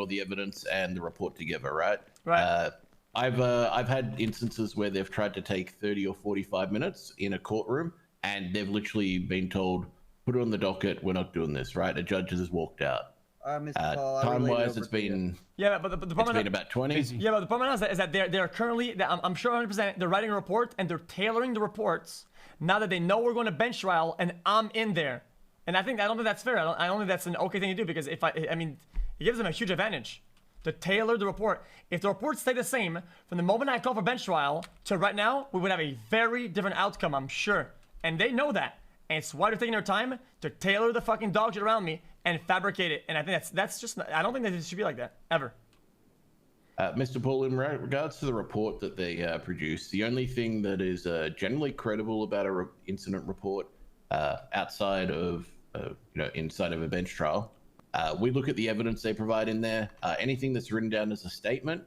all the evidence and the report together, right? Right. I've had instances where they've tried to take 30 or 45 minutes in a courtroom, and they've literally been told, "Put it on the docket. We're not doing this." Right? A judge has just walked out. Mr. Paul, Time-wise, it's been but the problem it's been about 20. Yeah, but the problem is that they're currently, I'm sure 100% they're writing a report and they're tailoring the reports now that they know we're going to bench trial and I'm in there. And I don't think that's fair. I don't think that's an okay thing to do, because I mean, it gives them a huge advantage to tailor the report. If the reports stay the same from the moment I call for bench trial to right now, we would have a very different outcome, I'm sure. And they know that. And it's why they're taking their time to tailor the fucking dog shit around me and fabricate it. And I think that's just, I don't think that it should be like that, ever. Mr. Paul, in regards to the report that they produced, the only thing that is generally credible about a incident report outside of, inside of a bench trial, we look at the evidence they provide in there. Anything that's written down as a statement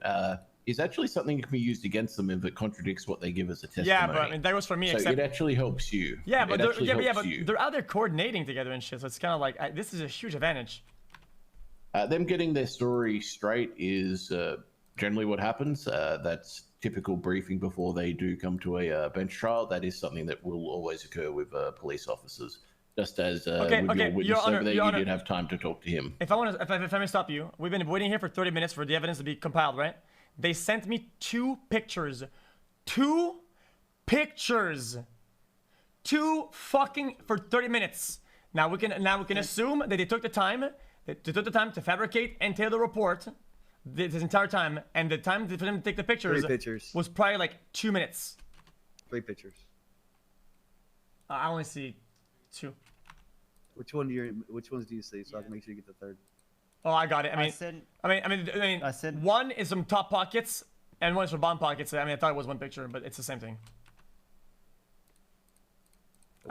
is actually something that can be used against them if it contradicts what they give as a testimony. Yeah, but I mean, that was for me. So it actually helps you. Yeah, but they're out there coordinating together and shit. So it's kind of like this is a huge advantage. Them getting their story straight is generally what happens. That's typical briefing before they do come to a bench trial. That is something that will always occur with police officers. Just as with your witness over there, you did have time to talk to him. If I may stop you, we've been waiting here for 30 minutes for the evidence to be compiled, right? They sent me 2 pictures. 2 pictures. 2 fucking for 30 minutes. Now we can assume that they took the time. They took the time to fabricate and tailor the report this entire time, and the time for them to take the pictures was probably like 2 minutes. 3 pictures. I only see 2. Which ones do you see, so I can make sure you get the 3rd? Oh, I got it. I mean, one is some top pockets, and one is for bottom pockets. I mean, I thought it was one picture, but it's the same thing.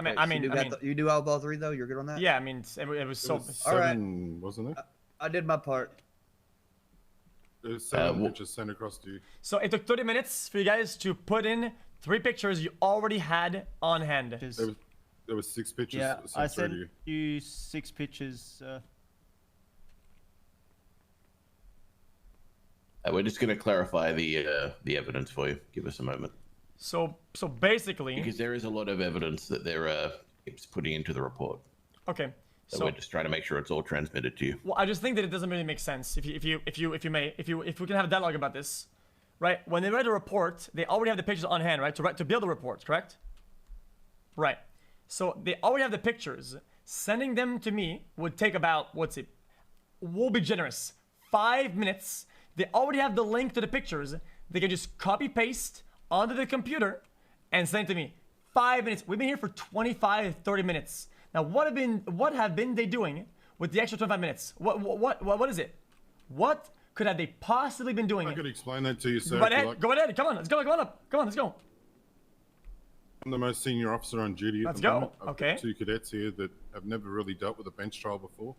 Okay, you do all 3 though. You're good on that. Yeah, I mean, it was so. All right, wasn't it? I did my part. There's 7 pictures sent across to you. So it took 30 minutes for you guys to put in 3 pictures you already had on hand. There was 6 pictures. Yeah, I sent you 6 pictures. We're just going to clarify the evidence for you. Give us a moment. So basically, because there is a lot of evidence that they're putting into the report. Okay. So we're just trying to make sure it's all transmitted to you. Well, I just think that it doesn't really make sense. If we can have a dialogue about this, right? When they write a report, they already have the pictures on hand, right? To build a report, correct? Right. So they already have the pictures. Sending them to me would take about, we'll be generous, 5 minutes. They already have the link to the pictures. They can just copy paste onto the computer and send it to me. 5 minutes. We've been here for 25, 30 minutes. Now, what have been they doing with the extra 25 minutes? What is it? What could have they possibly been doing? I could explain that to you, sir. Go ahead. Come on, let's go. Come on, let's go. I'm the most senior officer on duty at the moment. I've got 2 cadets here that have never really dealt with a bench trial before.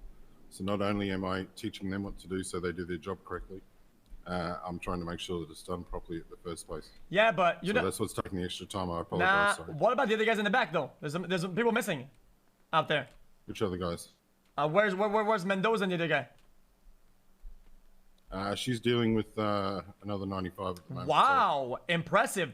So not only am I teaching them what to do so they do their job correctly, I'm trying to make sure that it's done properly at the first place. Yeah, but that's what's taking the extra time. I apologize. Sorry. What about the other guys in the back though? There's some people missing out there. Which other guys? Where's Mendoza and the other guy? She's dealing with another 95 at the moment. Wow, impressive.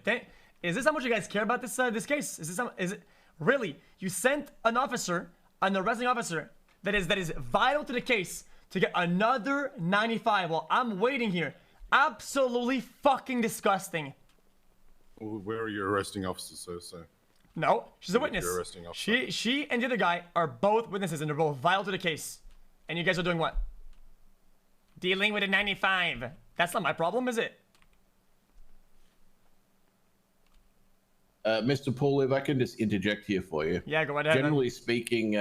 Is this how much you guys care about this case? Is it really? You sent an arresting officer that is vital to the case to get another 95 while I'm waiting here. Absolutely fucking disgusting. Well, where are your arresting officers, sir? No, she's a witness. She and the other guy are both witnesses and they're both vital to the case. And you guys are doing what? Dealing with a 95. That's not my problem, is it? Mr. Paul, if I can just interject here for you. Yeah, go ahead. Generally speaking,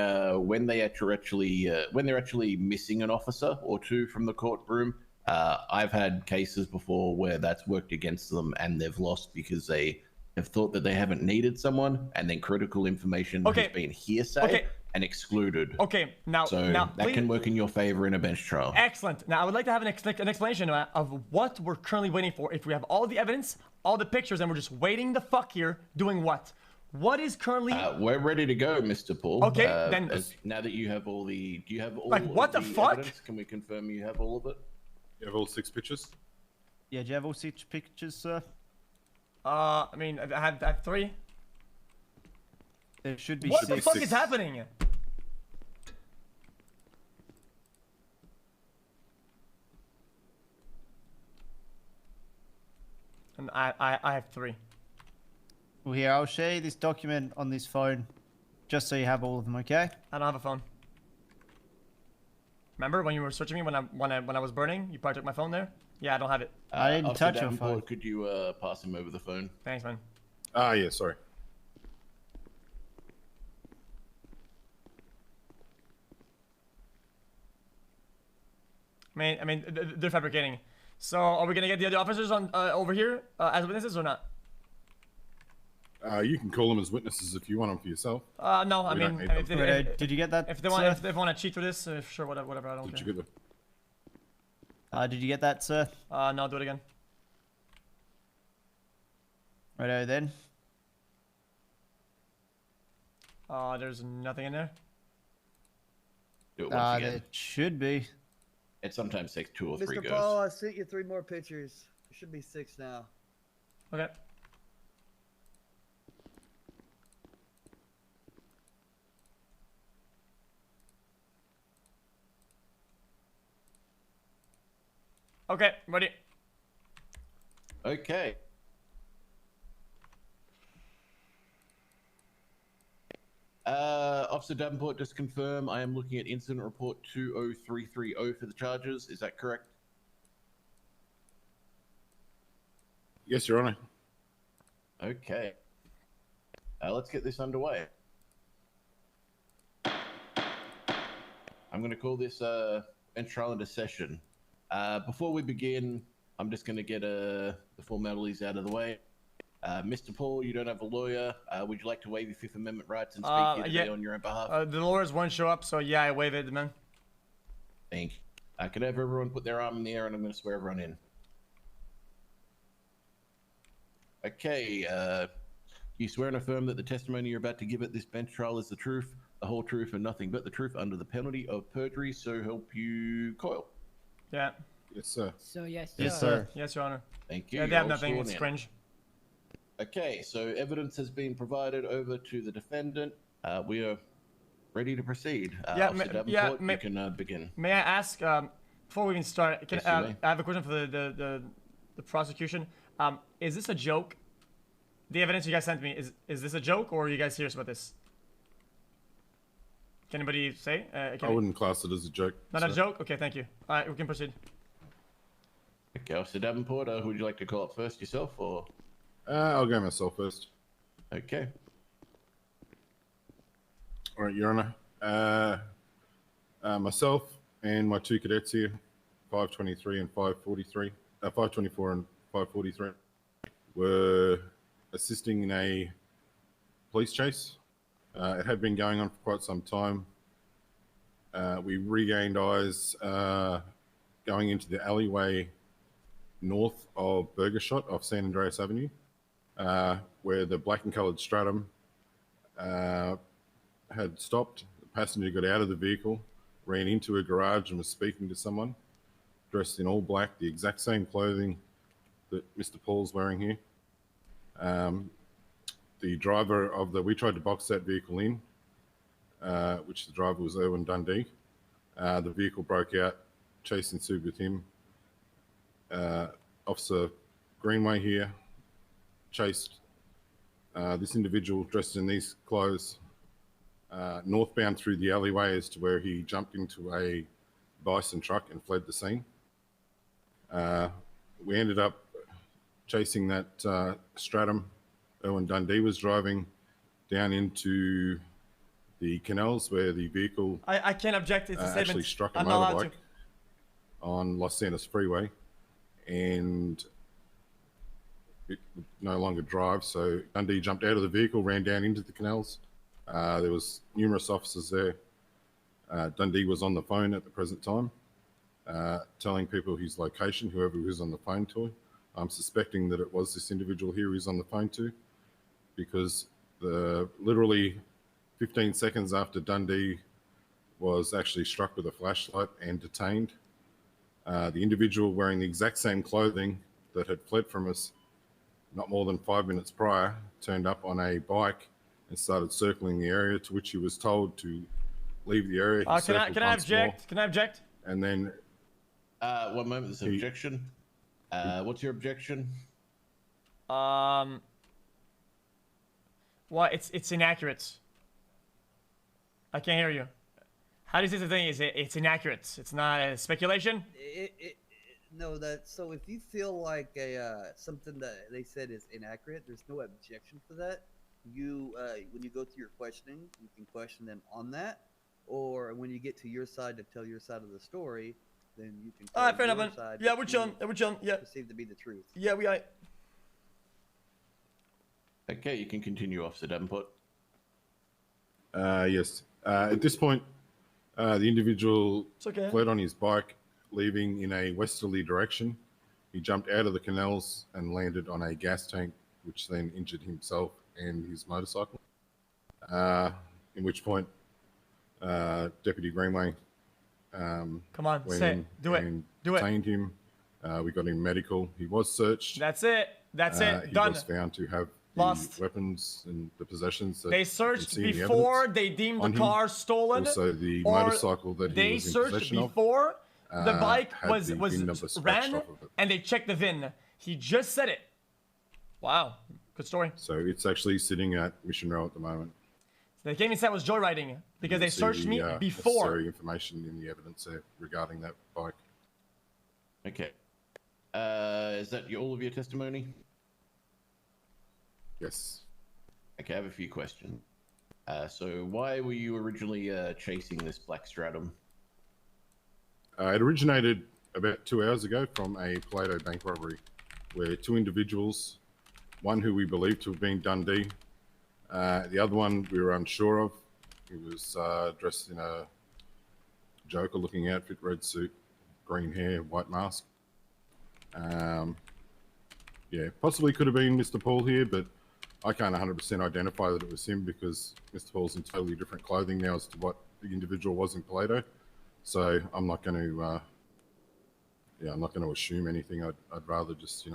when they're actually missing an officer or 2 from the courtroom, I've had cases before where that's worked against them and they've lost because they have thought that they haven't needed someone, and then critical information has been hearsay and excluded. Okay, now that can work in your favor in a bench trial. Excellent. Now I would like to have an explanation of what we're currently waiting for. If we have all the evidence, all the pictures, and we're just waiting the fuck here, doing what? What is currently? We're ready to go, Mr. Paul. Okay, then. Now that you have all the, do you have all? Like what the fuck? Evidence? Can we confirm you have all of it? You have all 6 pictures? Yeah, do you have all 6 pictures, sir? I mean, I had 3. There should be What 6. the fuck 6. is happening? And I have 3. Well, here, I'll share you this document on this phone, just so you have all of them, okay? I don't have a phone. Remember when you were searching me when I was burning? You probably took my phone there. Yeah, I don't have it. I didn't Officer touch your Davenport, phone. could you pass him over the phone? Thanks, man. Ah, yeah, sorry. I mean, they're fabricating. So, are we gonna get the other officers on over here as witnesses or not? You can call them as witnesses if you want them for yourself. No. I We don't mean, need if them. they, Did you get that, if they want to cheat for this, sure, whatever. I don't Did care. you get the... Did you get that, sir? No, do it again. Righto then. There's nothing in there. Do it once again. There should be. It sometimes takes 2 or 3 Mr. goes. Paul, I sent you 3 more pictures. There should be 6 now. Okay. Okay, ready. Okay. Officer Davenport, just confirm I am looking at incident report 20330 for the charges. Is that correct? Yes, Your Honor. Okay. Let's get this underway. I'm going to call this bench trial into session. Before we begin, I'm just going to get the formalities out of the way. Mr. Paul, you don't have a lawyer. Would you like to waive your Fifth Amendment rights and speak here today on your own behalf? The lawyers won't show up, so yeah, I waive it, man. Thank you. I could have everyone put their arm in the air and I'm going to swear everyone in. Okay, you swear and affirm that the testimony you're about to give at this bench trial is the truth, the whole truth, and nothing but the truth under the penalty of perjury, so help you, Coil. Yeah. Yes, sir. So yes, Yes, sir. Yes, Your Honor. Thank you. Yeah, they have All nothing. sworn It's in. cringe. Okay, so evidence has been provided over to the defendant. We are ready to proceed. Yeah, Officer Davenport, you can begin. May I ask, before we can start, Yes, you may. I have a question for the prosecution. Is this a joke? The evidence you guys sent me, is this a joke, or are you guys serious about this? Can anybody say? I wouldn't class it as a joke. Not a joke? Okay, thank you. All right, we can proceed. Okay, Officer Davenport, who would you like to call up first, yourself or? I'll go myself first. Okay. All right, Your Honor. Myself and my 2 cadets here, 523 and 543, 524 and 543, were assisting in a police chase. It had been going on for quite some time. We regained eyes going into the alleyway north of Burger Shot off San Andreas Avenue, where the black and coloured stratum had stopped. The passenger got out of the vehicle, ran into a garage and was speaking to someone dressed in all black, the exact same clothing that Mr. Paul's wearing here. The driver of we tried to box that vehicle in, which the driver was Erwin Dundee. The vehicle broke out, chase ensued with him. Officer Greenway here chased this individual dressed in these clothes northbound through the alleyway as to where he jumped into a bison truck and fled the scene. We ended up chasing that stratum Erwin Dundee was driving down into the canals where the vehicle I can't object. It's a statement. actually struck a I'm not allowed motorbike on Los Santos Freeway, and it would no longer drive. So Dundee jumped out of the vehicle, ran down into the canals. There was numerous officers there. Dundee was on the phone at the present time, telling people his location, whoever he was on the phone to. I'm suspecting that it was this individual here he's on the phone to, because literally 15 seconds after Dundee was actually struck with a flashlight and detained, The individual wearing the exact same clothing that had fled from us not more than 5 minutes prior turned up on a bike and started circling the area, to which he was told to leave the area. Can I object? Can I object? And then... 1 moment, there's an objection. What's your objection? Well, it's inaccurate. I can't hear you. How do you say the thing? It's inaccurate? It's not a speculation? No, so if you feel like something that they said is inaccurate, there's no objection for that. You when you go through your questioning, you can question them on that, or when you get to your side to tell your side of the story, then you can. All right, fair enough, man. Yeah, we're chilling. We're chilling. Yeah. Perceived to be the truth. Yeah, we are. Okay, you can continue, Officer Davenport. Yes. At this point, the individual fled on his bike, leaving in a westerly direction. He jumped out of the canals and landed on a gas tank, which then injured himself and his motorcycle. In which point, Deputy Greenway come on, went say in it. Do it. and Do it. detained him. We got him medical. He was searched. That's it. That's it. He Done. was found to have Lost. the weapons and the possessions. That They you searched can see in the before evidence they deemed the on him. car stolen. Also, the or motorcycle that he they was in searched possession of. before the bike had was the VIN number scratched ran, off of it. and they checked the VIN. He just said it. Wow, good story. So it's actually sitting at Mission Row at the moment. They came and said it was joyriding because You they can see searched the, me before. necessary information in the evidence there regarding that bike. Okay. Is that all of your testimony? Yes. Okay, I have a few questions. So why were you originally chasing this black stratum? It originated about 2 hours ago from a Plato bank robbery, where two individuals, one who we believe to have been Dundee, the other one we were unsure of. He was dressed in a Joker-looking outfit, red suit, green hair, white mask. Yeah, possibly could have been Mr. Paul here, but I can't 100% identify that it was him because Mr. Paul's in totally different clothing now as to what the individual was in Plato. So I'm not going to, I'm not going to assume anything. I'd rather just,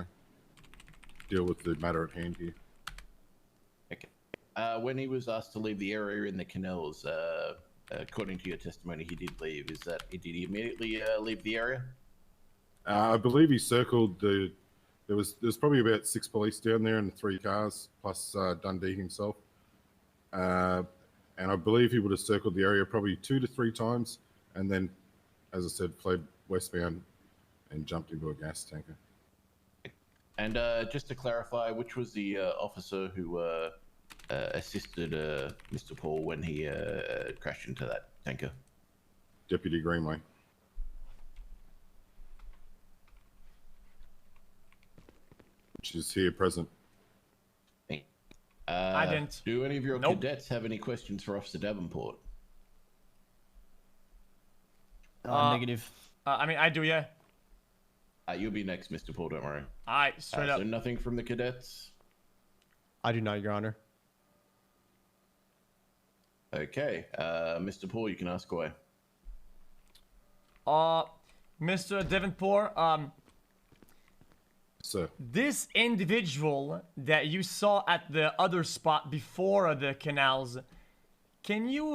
deal with the matter at hand here. Okay. When he was asked to leave the area in the canals, according to your testimony, he did leave. Did he immediately leave the area? I believe he circled the. There was probably about 6 police down there and 3 cars plus Dundee himself, and I believe he would have circled the area probably 2 to 3 times, and then, as I said, fled westbound and jumped into a gas tanker. And just to clarify, which was the officer who assisted Mr. Paul when he crashed into that tanker? Deputy Greenway. Which is here present. I didn't. Do any of your cadets have any questions for Officer Davenport? Negative. I mean, I do, yeah. You'll be next, Mr. Paul, don't worry. Alright, straight up. So nothing from the cadets? I do not, Your Honor. Okay, Mr. Paul, you can ask away. Mr. Davenport, Sir. this individual that you saw at the other spot before the canals, can you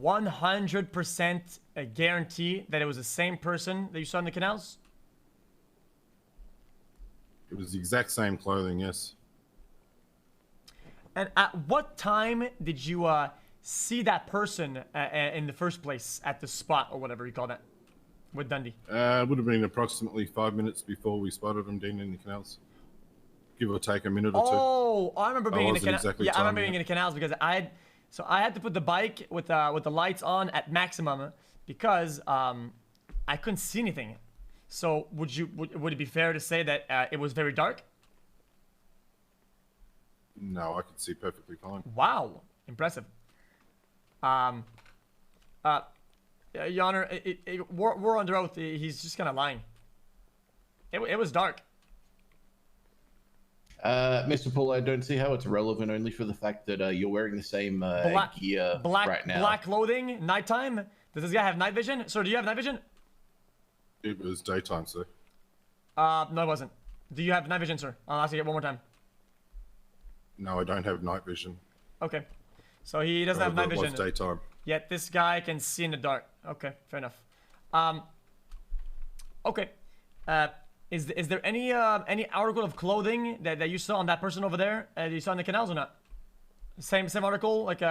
100% guarantee that it was the same person that you saw in the canals? It was the exact same clothing, yes. And at what time did you see that person in the first place at the spot or whatever you call that with Dundee? It would have been approximately 5 minutes before we spotted him down in the canals. Give or take a minute or two. Oh, I remember being in the canals. Exactly Yeah, I remember timing being in the canals because I had to put the bike with the lights on at maximum because I couldn't see anything. So would it be fair to say that it was very dark? No, I could see perfectly fine. Wow, impressive. Your Honor, we're under oath. He's just kind of lying. It was dark. Mr. Paul, I don't see how it's relevant only for the fact that you're wearing the same gear right now. Black clothing, nighttime. Does this guy have night vision? Sir, do you have night vision? It was daytime, sir. No, it wasn't. Do you have night vision, sir? I'll ask you one more time. No, I don't have night vision. Okay. So he doesn't have night It vision. was daytime. Yet this guy can see in the dark. Okay, fair enough. Okay. Is there any article of clothing that you saw on that person over there? You saw in the canals or not? Same article. Like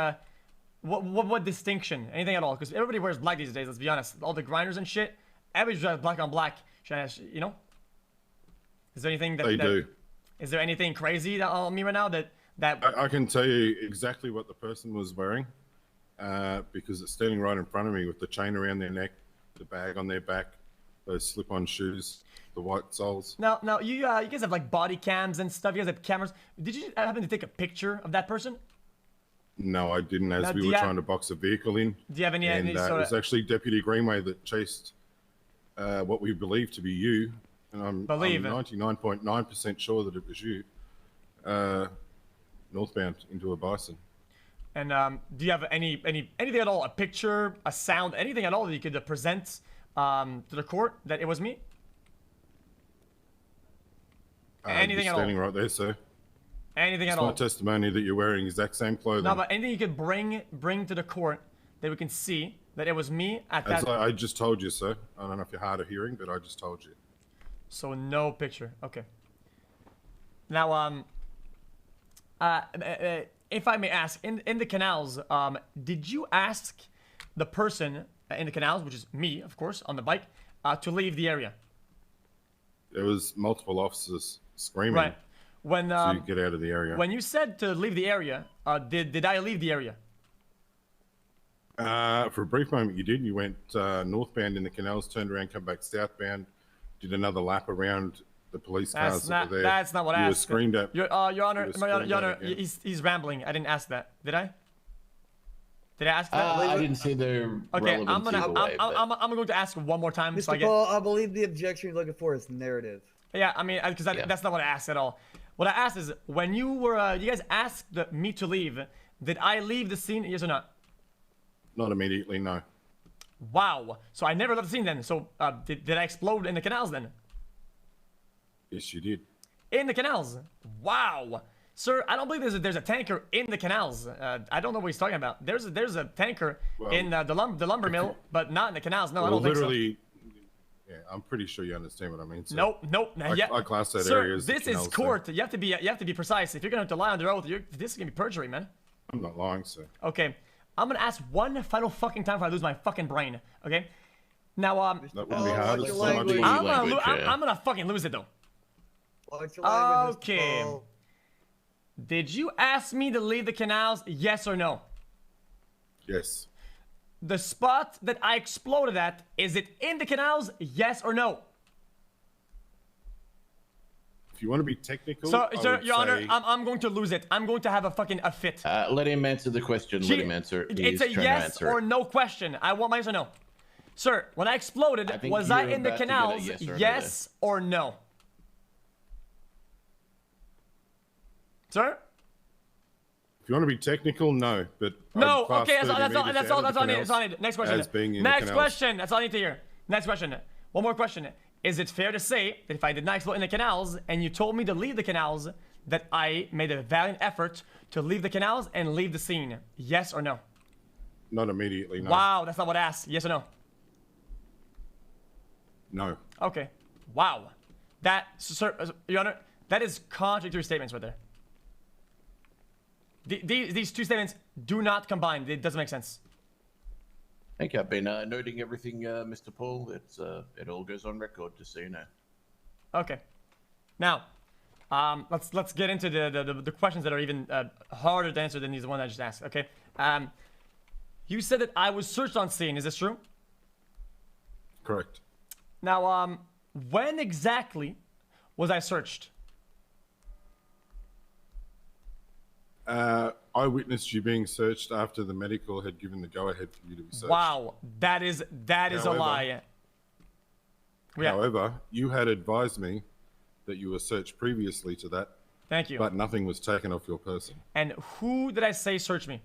what distinction? Anything at all? Because everybody wears black these days. Let's be honest. All the grinders and shit. Everybody's wears black on black. You know. Is there anything that they do? Is there anything crazy on me right now that I can tell you exactly what the person was wearing, because it's standing right in front of me with the chain around their neck, the bag on their back, those slip-on shoes, the white soles. Now, you guys have like body cams and stuff. You guys have cameras. Did you happen to take a picture of that person? No, I didn't. As we were trying to box a vehicle in. Do you have any? And it was actually Deputy Greenway that chased what we believe to be you. And I'm 99.9% sure that it was you, northbound into a bison. And do you have anything at all? A picture, a sound, anything at all that you could present to the court that it was me? Anything at all? Standing right there, sir. Anything at all? It's my testimony that you're wearing exact same clothing. No, but anything you could bring to the court that we can see that it was me at that. I just told you, sir. I don't know if you're hard of hearing, but I just told you. So no picture. Okay. Now, if I may ask, in the canals, did you ask the person in the canals, which is me, of course, on the bike, to leave the area? There was multiple officers screaming when to get out of the area. When you said to leave the area, did I leave the area? For a brief moment, you did. You went northbound in the canals, turned around, come back southbound, did another lap around the police cars that were there. That's not what I asked. You were screamed at. Your Honor, he's rambling. I didn't ask that. Did I? Did I ask that? I didn't see the relevancy of the way, I'm going to ask one more time. Mr. Paul, I believe the objection you're looking for is narrative. Yeah, I mean, because that's not what I asked at all. What I asked is, when you guys asked me to leave, did I leave the scene, yes or not? Not immediately, no. Wow. So I never left the scene then. So did I explode in the canals then? Yes, you did. In the canals? Wow. Sir, I don't believe there's a tanker in the canals. I don't know what he's talking about. There's a tanker in the lumber mill, but not in the canals. No, I don't think so. Yeah, I'm pretty sure you understand what I mean. So Nope. I class that Sir, area as this is court. You have to be precise. If you're going to lie under oath, this is going to be perjury, man. I'm not lying, sir. Okay. I'm going to ask one final fucking time before I lose my fucking brain. Okay? Now, that wouldn't be hard. I'm going to fucking lose it, though. Okay. Did you ask me to leave the canals, yes or no? Yes. The spot that I exploded at, is it in the canals, yes or no? If you want to be technical, Sir, Your Honor, I'm going to lose it. I'm going to have a fit. Let him answer the question. Let him answer. It's a yes or no question. I want my yes or no. Sir, when I exploded, was I in the canals, yes or no? Sir? If you want to be technical, no. But no. Okay, that's all I need. Next question. Next question. That's all I need to hear. Next question. One more question. Is it fair to say that if I did not explode in the canals and you told me to leave the canals, that I made a valiant effort to leave the canals and leave the scene? Yes or no? Not immediately, no. Wow, that's not what I asked. Yes or no? No. Okay. Wow. That, sir, Your Honor, that is contradictory statements right there. These two statements do not combine. It doesn't make sense. Thank you. I've been noting everything, Mr. Paul. It all goes on record, just so you know. Okay. Now, let's get into the questions that are even harder to answer than these ones I just asked. Okay. You said that I was searched on scene. Is this true? Correct. Now, when exactly was I searched? I witnessed you being searched after the medical had given the go-ahead for you to be searched. Wow, that is a lie. However, you had advised me that you were searched previously to that. Thank you. But nothing was taken off your person. And who did I say searched me?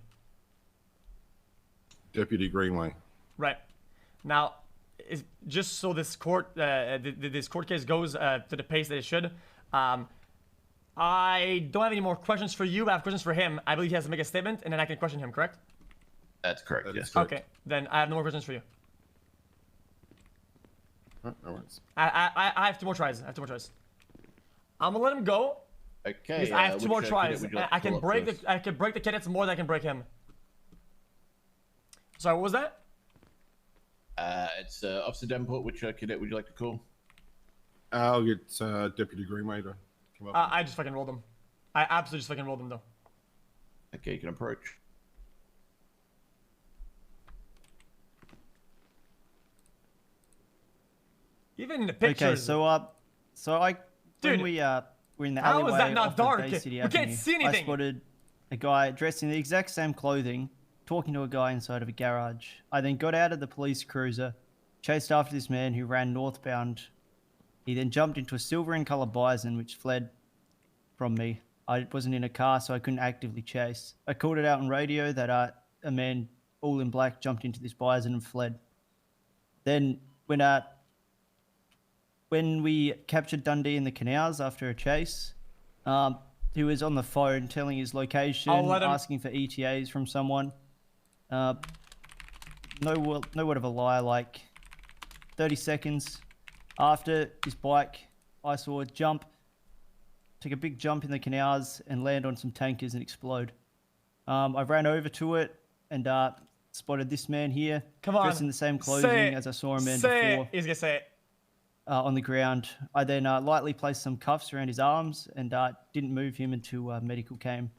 Deputy Greenway. Right. Now, just so this court this court case goes to the pace that it should. I don't have any more questions for you. I have questions for him. I believe he has to make a statement, and then I can question him. Correct? That's correct. That Yes. is correct. Okay. Then I have no more questions for you. Oh, no worries. I have 2 more tries. I'm gonna let him go. Okay. Because I have 2 more which, tries. would you like I to can pull up break first? I can break the cadets more than I can break him. Sorry, what was that? It's Officer Davenport. Which cadet would you like to call? I'll get Deputy Greenway to come up. I just fucking rolled him. I absolutely just fucking rolled him though. Okay, you can approach. Even in the pictures. Okay, so when Dude, we were in the how alleyway is that not off of dark? Bay City We can't Avenue, see I anything. spotted a guy dressed in the exact same clothing, talking to a guy inside of a garage. I then got out of the police cruiser, chased after this man who ran northbound. He then jumped into a silver in color Bison, which fled from me. I wasn't in a car, so I couldn't actively chase. I called it out on radio that a man all in black jumped into this Bison and fled. Then when we captured Dundee in the canals after a chase, he was on the phone telling his location, asking for ETAs from someone. No word of a lie, like 30 seconds after his bike, I saw it take a big jump in the canals and land on some tankers and explode. I ran over to it and spotted this man here, Come on, dressed in the same clothing as I saw him in before. He's gonna say it. On the ground. I then lightly placed some cuffs around his arms and didn't move him until medical came.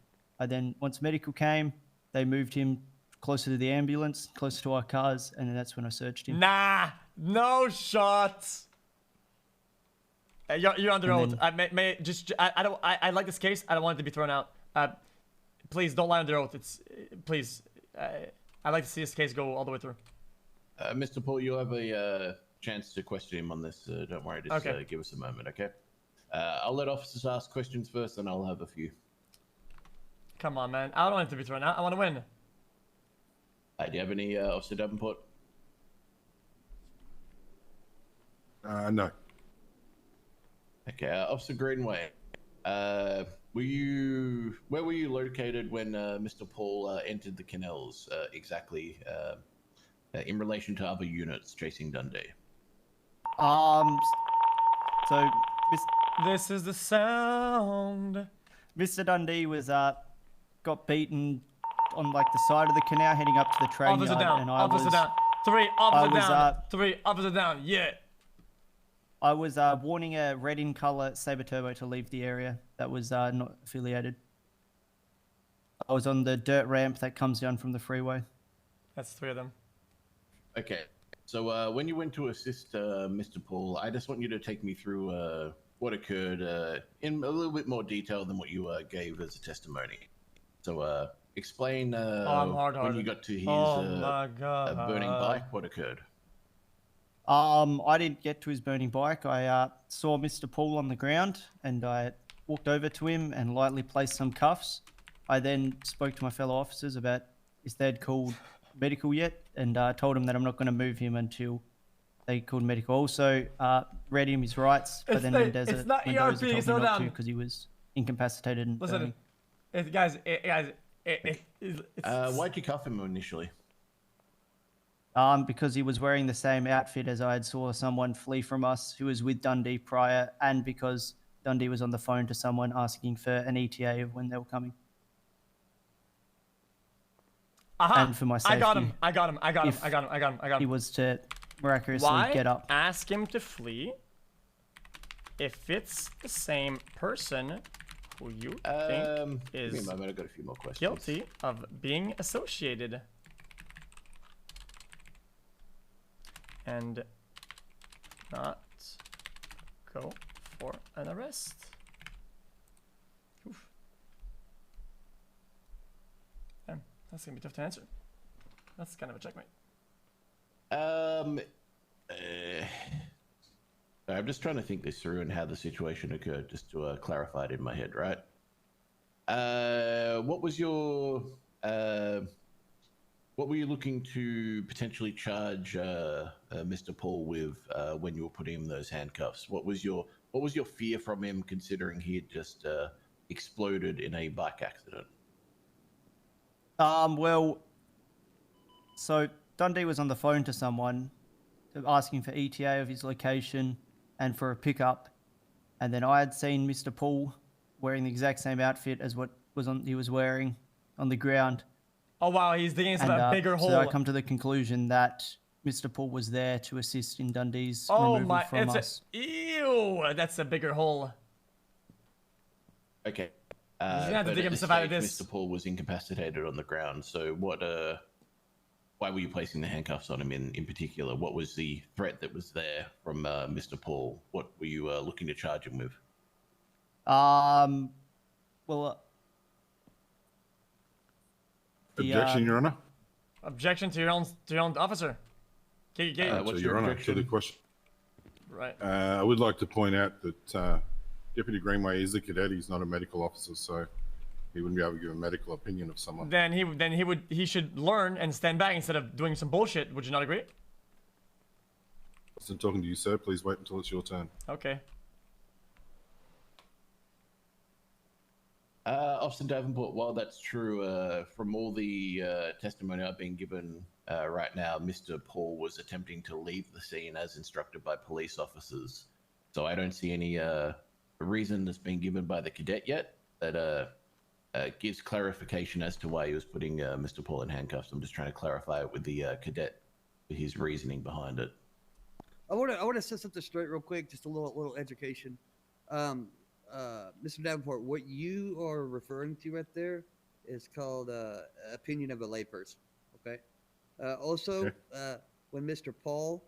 Once medical came, they moved him closer to the ambulance, closer to our cars, and then that's when I searched him. Nah, no shots. You're under oath. I like this case. I don't want it to be thrown out. Please don't lie under oath. Please. I'd like to see this case go all the way through. Mr. Paul, you'll have a chance to question him on this. Don't worry. Just give us a moment, okay? I'll let officers ask questions first, and I'll have a few. Come on, man. I don't want it to be thrown out. I want to win. Do you have any, Officer Davenport? No. Okay, Officer Greenway. Where were you located when Mr. Paul entered the canals exactly in relation to other units chasing Dundee? So This is the sound. Mr. Dundee was got beaten on like the side of the canal heading up to the train Officer yard, down. and Officer down. 3 officer down. 3 officer down. Yeah. I was warning a red in color Saber Turbo to leave the area that was not affiliated. I was on the dirt ramp that comes down from the freeway. That's 3 of them. Okay, so when you went to assist Mr. Paul, I just want you to take me through what occurred in a little bit more detail than what you gave as a testimony. So explain when you got to his burning bike, what occurred. I didn't get to his burning bike. I saw Mr. Paul on the ground and I walked over to him and lightly placed some cuffs. I then spoke to my fellow officers about if they'd called medical yet, and told him that I'm not going to move him until they called medical. Also, read him his rights, but then Mendoza told me not to because he was incapacitated and Listen, why'd you cuff him initially? Because he was wearing the same outfit as I had saw someone flee from us who was with Dundee prior, and because Dundee was on the phone to someone asking for an ETA of when they were coming. And for my safety. I got him. He was to miraculously get up. Ask him to flee if it's the same person who you think is give me a moment, I've got a few more questions. guilty of being associated and not go for an arrest. Oof. Damn, that's gonna be tough to answer. That's kind of a checkmate. I'm just trying to think this through and how the situation occurred, just to clarify it in my head, right? What was your What were you looking to potentially charge Mr. Paul with when you were putting him in those handcuffs? What was your fear from him, considering he had just exploded in a bike accident? Well, so Dundee was on the phone to someone asking for ETA of his location and for a pickup, and then I had seen Mr. Paul wearing the exact same outfit as what he was wearing on the ground. Oh wow, he's digging into a bigger hole. So I come to the conclusion that Mr. Paul was there to assist in Dundee's removal from us. Ew, that's a bigger hole. Okay. He's gonna have to dig himself out of this. Mr. Paul was incapacitated on the ground. So why were you placing the handcuffs on him in particular? What was the threat that was there from Mr. Paul? What were you looking to charge him with? Well. Objection, Your Honor. Objection to your own officer. What's Your Honor, objection? to the question. Right. I would like to point out that Deputy Greenway is a cadet. He's not a medical officer, so he wouldn't be able to give a medical opinion of someone. Then he should learn and stand back instead of doing some bullshit. Would you not agree? I'm talking to you, sir. Please wait until it's your turn. Okay. Officer Davenport, while that's true, from all the testimony I've been given right now, Mr. Paul was attempting to leave the scene as instructed by police officers. So I don't see any reason that's been given by the cadet yet that gives clarification as to why he was putting Mr. Paul in handcuffs. I'm just trying to clarify it with the cadet, his reasoning behind it. I want to set something straight real quick, just a little education. Mr. Davenport, what you are referring to right there is called opinion of a layperson. Okay. Also, when Mr. Paul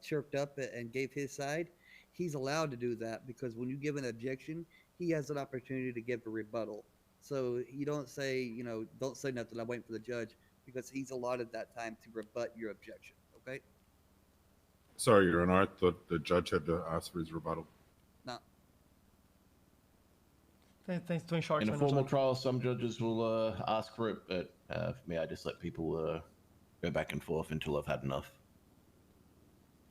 chirped up and gave his side, he's allowed to do that because when you give an objection, he has an opportunity to give a rebuttal. So you don't say, don't say nothing. I'm waiting for the judge because he's allotted that time to rebut your objection. Okay. Sorry, Your Honor. I thought the judge had to ask for his rebuttal. No. Thanks to sharks. In a formal trial, some judges will ask for it, but for me, I just let people go back and forth until I've had enough.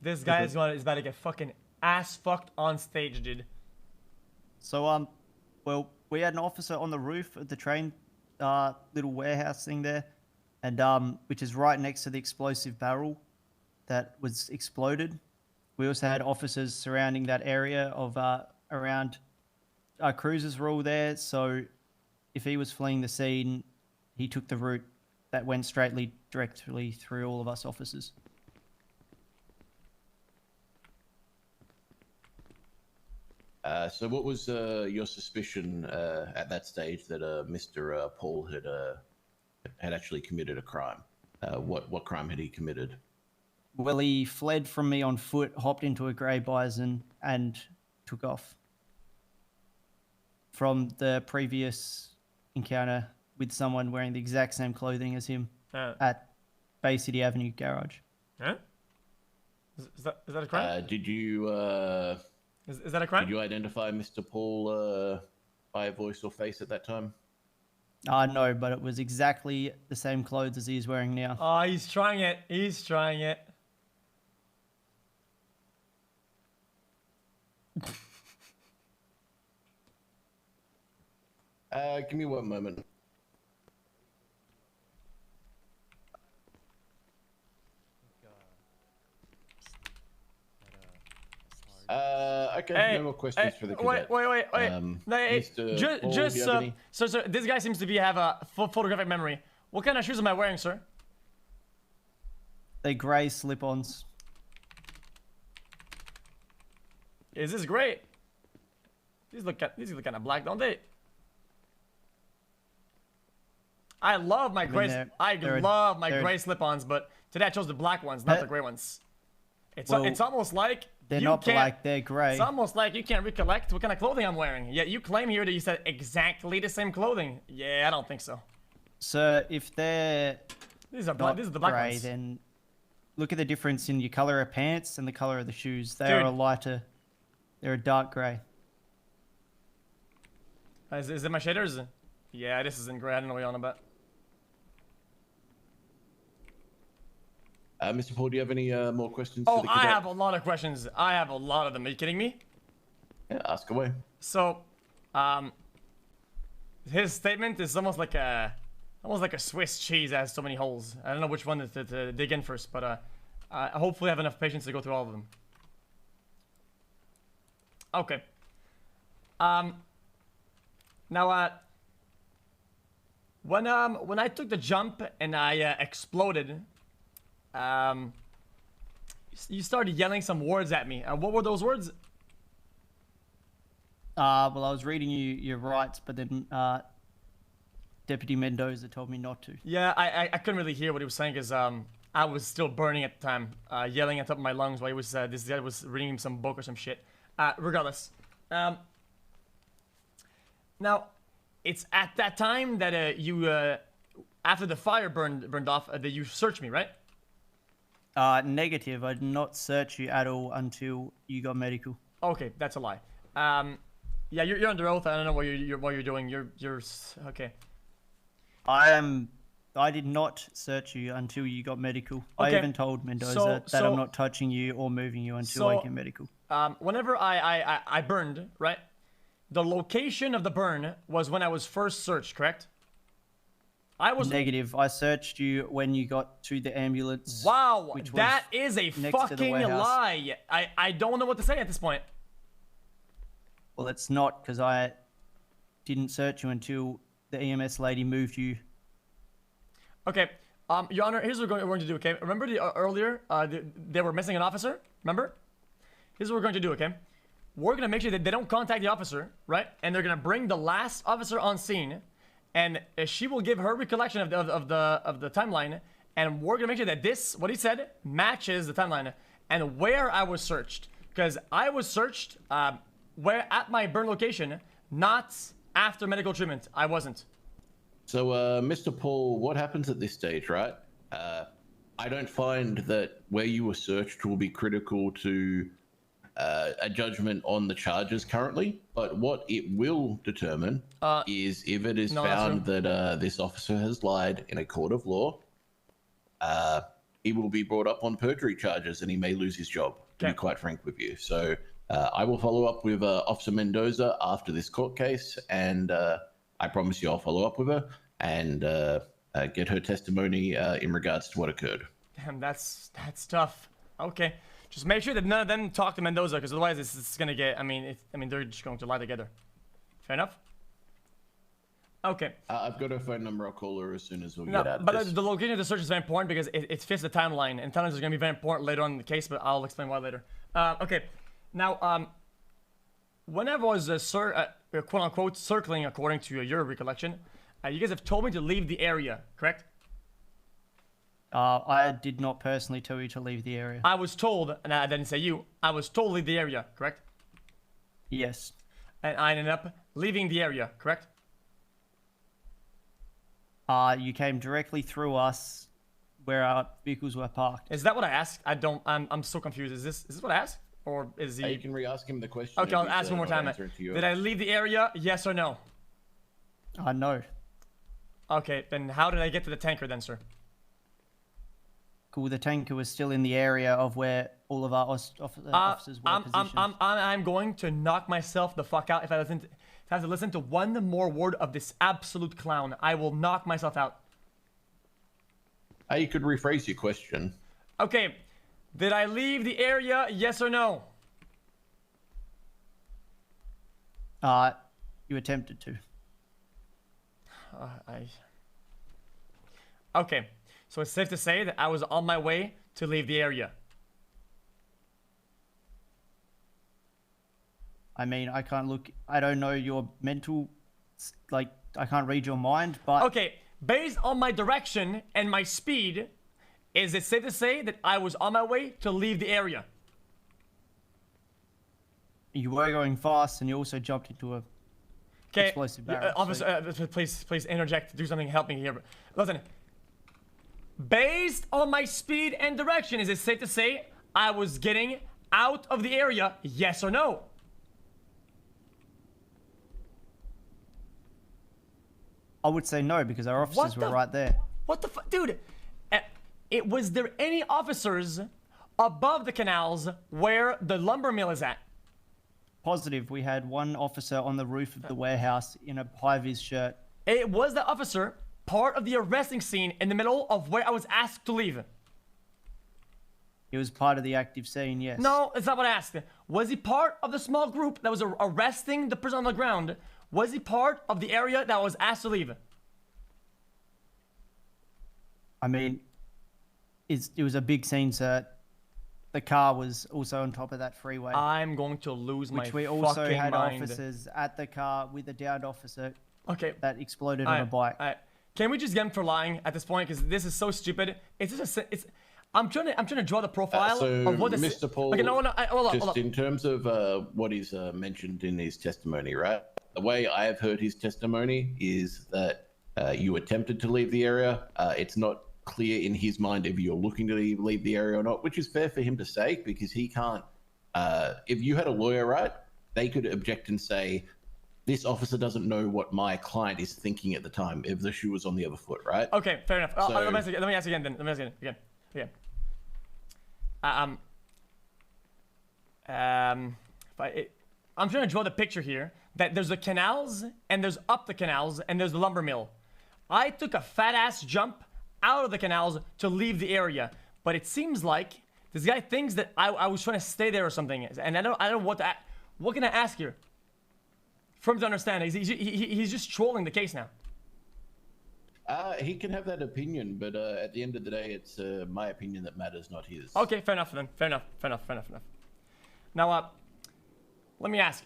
This guy is about to get fucking ass fucked on stage, dude. So well, we had an officer on the roof of the train little warehouse thing there, and which is right next to the explosive barrel that was exploded. We also had officers surrounding that area of around. Our cruisers were all there, so if he was fleeing the scene, he took the route that went directly through all of us officers. So what was your suspicion at that stage that Mr. Paul had actually committed a crime? What crime had he committed? Well, he fled from me on foot, hopped into a grey bison, and took off. From the previous encounter with someone wearing the exact same clothing as him at Bay City Avenue garage. Huh? Is that a crime? Did you is that a crime? Did you identify Mr. Paul by voice or face at that time? No, but it was exactly the same clothes as he is wearing now. Oh, he's trying it. He's trying it. Give me one moment. Okay, hey, no more questions for the cadet. Wait. No, so this guy seems to have a photographic memory. What kind of shoes am I wearing, sir? They're grey slip-ons. Is this great? These look kind of black, don't they? I love my gray. I love my gray slip-ons, but today I chose the black ones, not the gray ones. It's almost like they're not black, they're gray. It's almost like you can't recollect what kind of clothing I'm wearing. Yet you claim here that you said exactly the same clothing. Yeah, I don't think so. So if they're these are the black gray, ones. then look at the difference in your color of pants and the color of the shoes. They are a lighter. They're a dark gray. Is it my shaders? Yeah, this is in gray. I don't know what you're on about. Mr. Paul, do you have any more questions? Oh, for the cadet? I have a lot of questions. I have a lot of them. Are you kidding me? Yeah, ask away. So, his statement is almost like a Swiss cheese that has so many holes. I don't know which one to dig in first, but I hopefully have enough patience to go through all of them. Okay. Now, when I took the jump and I exploded, you started yelling some words at me. What were those words? Well, I was reading you your rights, but then Deputy Mendoza told me not to. Yeah, I couldn't really hear what he was saying because I was still burning at the time, yelling at the top of my lungs while he was this guy was reading him some book or some shit. Regardless, now it's at that time that you after the fire burned off that you searched me, right? Negative. I did not search you at all until you got medical. Okay, that's a lie. Yeah, you're under oath. I don't know what you're doing. You're okay. I did not search you until you got medical. Okay. I even told Mendoza that I'm not touching you or moving you until I get medical. Whenever I burned, right? The location of the burn was when I was first searched, correct? I was negative. I searched you when you got to the ambulance. Wow, that is a fucking lie. I don't know what to say at this point. Well, it's not, because I didn't search you until the EMS lady moved you. Okay, Your Honor, here's what we're going to do, okay? Remember earlier, they were missing an officer? Remember? Here's what we're going to do, okay? We're going to make sure that they don't contact the officer, right? And they're going to bring the last officer on scene, and she will give her recollection of the timeline, and we're going to make sure that this, what he said, matches the timeline, and where I was searched. Because I was searched where at my burn location, not after medical treatment. I wasn't. So, Mr. Paul, what happens at this stage, right? I don't find that where you were searched will be critical to a judgment on the charges currently, but what it will determine is if it is found that this officer has lied in a court of law, he will be brought up on perjury charges and he may lose his job, to be quite frank with you. So I will follow up with Officer Mendoza after this court case, and I promise you I'll follow up with her and get her testimony in regards to what occurred. Damn, that's tough. Okay. Just make sure that none of them talk to Mendoza, because otherwise it's gonna get. I mean, they're just going to lie together. Fair enough. Okay. I've got her phone number. I'll call her as soon as we get out of but this. The location of the search is very important because it fits the timeline, and timelines are gonna be very important later on in the case. But I'll explain why later. Okay. Now, whenever I was quote unquote circling according to your recollection, you guys have told me to leave the area, correct? I did not personally tell you to leave the area. I was told, and I didn't say you, I was told to leave the area, correct? Yes. And I ended up leaving the area, correct? You came directly through us where our vehicles were parked. Is that what I asked? I'm so confused. Is this what I asked? Or is he... You can re-ask him the question. Okay, I'll ask one more time. Did I leave the area, yes or no? No. Okay, then how did I get to the tanker then, sir? Cool, the tanker was still in the area of where all of our officers were positioned. I'm going to knock myself the fuck out if I have to listen to one more word of this absolute clown. I will knock myself out. You could rephrase your question. Okay, did I leave the area, yes or no? You attempted to. Okay. So it's safe to say that I was on my way to leave the area. I mean, I can't look... I don't know your mental... Like, I can't read your mind, but... Okay, based on my direction and my speed, is it safe to say that I was on my way to leave the area? You were going fast, and you also jumped into a explosive barrel. Officer, please interject. Do something. Help me here. Listen. Based on my speed and direction, is it safe to say I was getting out of the area, yes or no? I would say no, because our officers were right there. What the fuck? Dude, Was there any officers above the canals where the lumber mill is at? Positive. We had one officer on the roof of the warehouse in a high-vis shirt. It was the officer part of the arresting scene in the middle of where I was asked to leave? He was part of the active scene, yes. No, it's not what I asked. Was he part of the small group that was arresting the person on the ground? Was he part of the area that was asked to leave? I mean, it was a big scene, sir. The car was also on top of that freeway. I'm going to lose my fucking mind. Which we also had mind. officers at the car with a downed officer. Okay. That exploded on a bike. Can we just get him for lying at this point? Because this is so stupid. It's just I'm trying to draw the profile of what this. Mr. Paul, okay, hold on. In terms of what he's mentioned in his testimony, right? The way I have heard his testimony is that you attempted to leave the area. It's not clear in his mind if you're looking to leave the area or not, which is fair for him to say because he can't. If you had a lawyer, right, they could object and say, this officer doesn't know what my client is thinking at the time if the shoe was on the other foot, right? Okay, fair enough. Let me ask again then. I'm trying to draw the picture here that there's the canals and there's up the canals and there's the lumber mill. I took a fat ass jump out of the canals to leave the area, but it seems like this guy thinks that I was trying to stay there or something, and I don't know what can I ask here for him to understand? He's just trolling the case now. He can have that opinion, but at the end of the day, it's my opinion that matters, not his. Okay, fair enough then. Fair enough. Now, let me ask,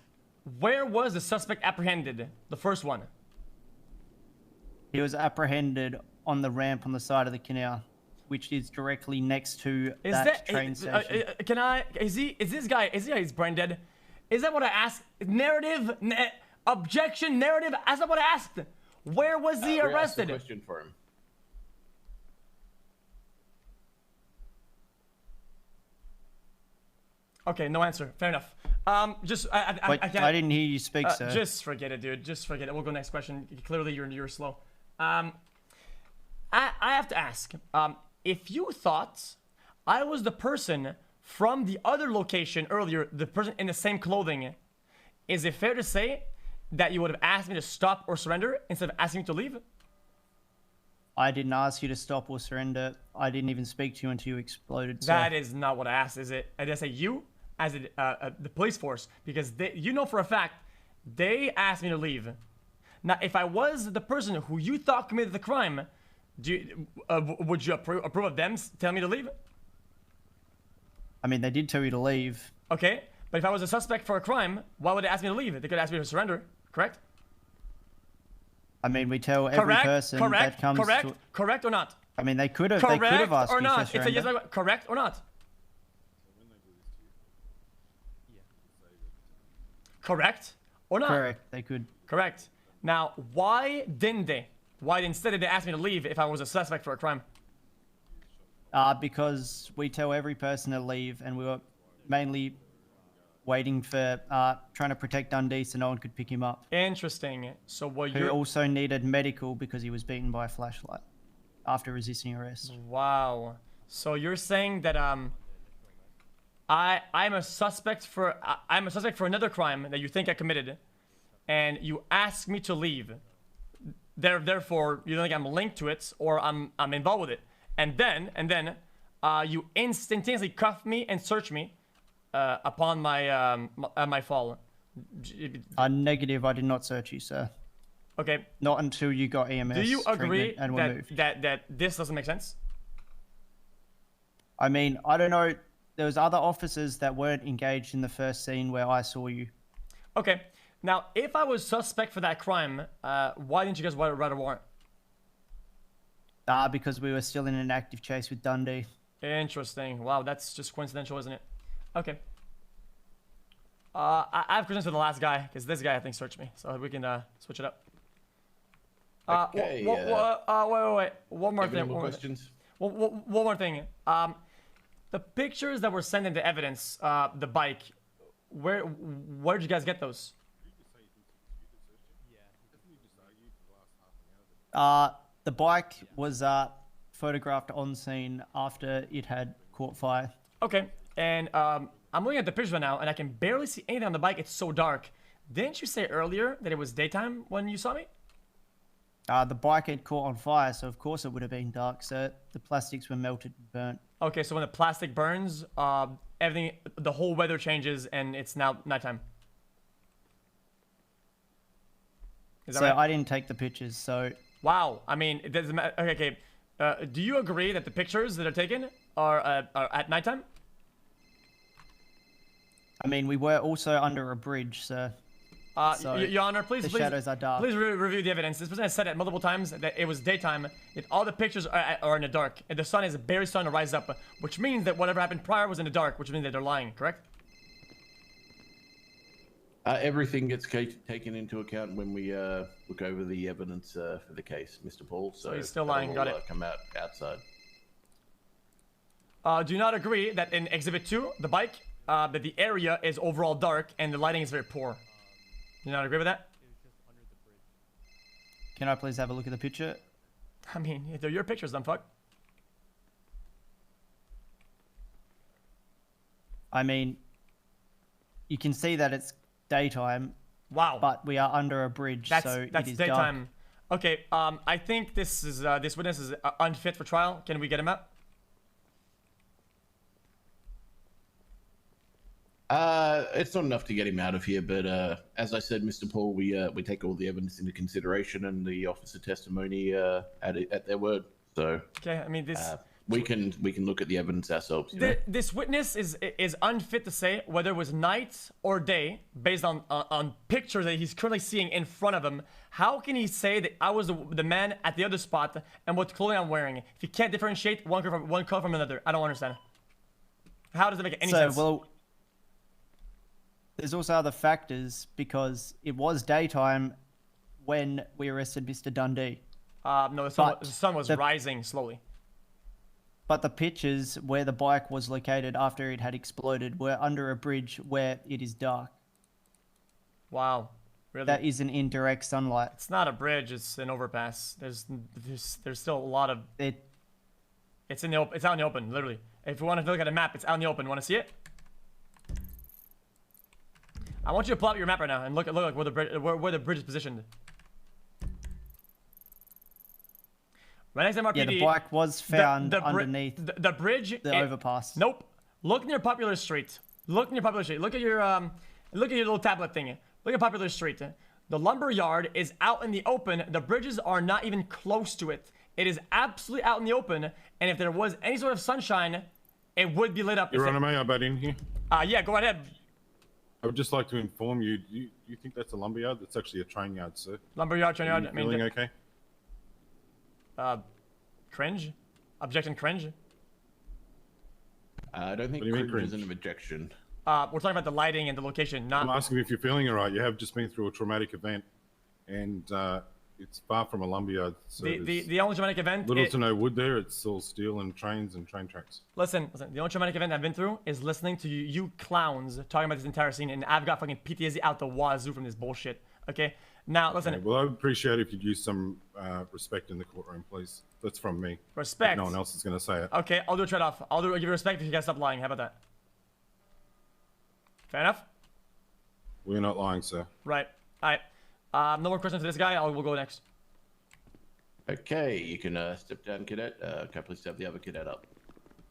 where was the suspect apprehended? The first one. He was apprehended on the ramp on the side of the canal, which is directly next to that train station. Is this guy brain dead? Is that what I asked? Objection, narrative. That's not what I asked. Where was he arrested? Question for him. Okay, no answer. Fair enough. I can't. I didn't hear you speak, sir. Just forget it, dude. Just forget it. We'll go next question. Clearly, you're slow. I have to ask. If you thought I was the person from the other location earlier, the person in the same clothing, is it fair to say that you would have asked me to stop or surrender instead of asking me to leave? I didn't ask you to stop or surrender. I didn't even speak to you until you exploded. That is not what I asked, is it? I did say you as the police force, because you know for a fact they asked me to leave. Now, if I was the person who you thought committed the crime, would you approve of them telling me to leave? I mean, they did tell you to leave. Okay, but if I was a suspect for a crime, why would they ask me to leave? They could ask me to surrender, correct? I mean, we tell every person that comes to... Correct or not? I mean, they could have asked you to surrender. It's a yes, no, correct or not? Correct or not? Correct, they could. Correct. Now, why didn't they? Why instead did they ask me to leave if I was a suspect for a crime? Because we tell every person to leave, and we were mainly waiting for trying to protect Dundee so no one could pick him up. Interesting. So what you also needed medical because he was beaten by a flashlight after resisting arrest. Wow. So you're saying that I'm a suspect for another crime that you think I committed, and you ask me to leave. Therefore, you think I'm linked to it or I'm involved with it, and then you instantaneously cuff me and search me upon my fall. Negative. I did not search you, sir. Okay. Not until you got EMS. Do you agree and were moved. that this doesn't make sense? I mean, I don't know. There was other officers that weren't engaged in the first scene where I saw you. Okay. Now, if I was suspect for that crime, why didn't you guys write a warrant? Because we were still in an active chase with Dundee. Interesting. Wow, that's just coincidental, isn't it? Okay. I have questions for the last guy, because this guy, I think, searched me. So we can switch it up. Okay. Wait. One more thing. More questions? One more thing. The pictures that were sent into evidence, the bike, where did you guys get those? The bike was photographed on scene after it had caught fire. Okay, and I'm looking at the picture now, and I can barely see anything on the bike. It's so dark. Didn't you say earlier that it was daytime when you saw me? The bike had caught on fire, so of course it would have been dark, sir. The plastics were melted and burnt. Okay, so when the plastic burns, everything, the whole weather changes, and it's now nighttime. Is that So right? I didn't take the pictures, so... Wow, I mean, it doesn't matter. Okay, do you agree that the pictures that are taken are at nighttime? I mean, we were also under a bridge, sir. So Your Honor, please, the shadows are dark. Please review the evidence. This person has said it multiple times that it was daytime. That all the pictures are in the dark, and the sun is barely starting to rise up, which means that whatever happened prior was in the dark, which means that they're lying. Correct? Everything gets taken into account when we look over the evidence for the case, Mr. Paul. So he's still lying. Got it. Come out outside. Do you not agree that in Exhibit 2, the bike, that the area is overall dark and the lighting is very poor? Do you not agree with that? Can I please have a look at the picture? I mean, they're your pictures, dumb fuck. I mean, you can see that it's daytime. Wow. But we are under a bridge, so that's it is daytime. dark. Okay, I think this witness is unfit for trial. Can we get him out? It's not enough to get him out of here, but as I said, Mr. Paul, we take all the evidence into consideration and the officer testimony at their word. So okay, I mean this. We can look at the evidence ourselves. You know? This witness is unfit to say whether it was night or day based on pictures that he's currently seeing in front of him. How can he say that I was the man at the other spot and what clothing I'm wearing if he can't differentiate one color from another? I don't understand. How does it make any sense? Well, there's also other factors because it was daytime when we arrested Mr. Dundee. No, the sun was rising slowly. But the pictures where the bike was located after it had exploded were under a bridge where it is dark. Wow, really? That is an indirect sunlight. It's not a bridge; it's an overpass. There's still a lot of it. It's in the open. It's out in the open, literally. If you want to look at a map, it's out in the open. Want to see it? I want you to pull up your map right now and look where the bridge is positioned. Right next to MRPD. Yeah, the bike was found underneath the bridge. The overpass. Nope. Look near Popular Street. Look near Popular Street. Look at your little tablet thing. Look at Popular Street. The lumber yard is out in the open. The bridges are not even close to it. It is absolutely out in the open. And if there was any sort of sunshine, it would be lit up. Your Honor, may I butt in here? Yeah, go ahead. I would just like to inform you, you think that's a lumberyard? That's actually a train yard, sir. Lumberyard, train yard. Are you feeling okay? Cringe? Objection, cringe? I don't think cringe is an objection. We're talking about the lighting and the location, not... I'm asking if you're feeling all right. You have just been through a traumatic event, and it's far from a lumberyard. So the only traumatic event... Little to no wood there. It's all steel and train tracks. Listen. The only traumatic event I've been through is listening to you clowns talking about this entire scene, and I've got fucking PTSD out the wazoo from this bullshit. Okay? Now, listen... Okay, well, I would appreciate if you'd use some respect in the courtroom, please. That's from me. Respect? No one else is going to say it. Okay, I'll do a trade-off. I'll give you respect if you guys stop lying. How about that? Fair enough? We're not lying, sir. Right. Alright. No more questions for this guy. We'll go next. Okay, you can step down, cadet. Can I please have the other cadet up?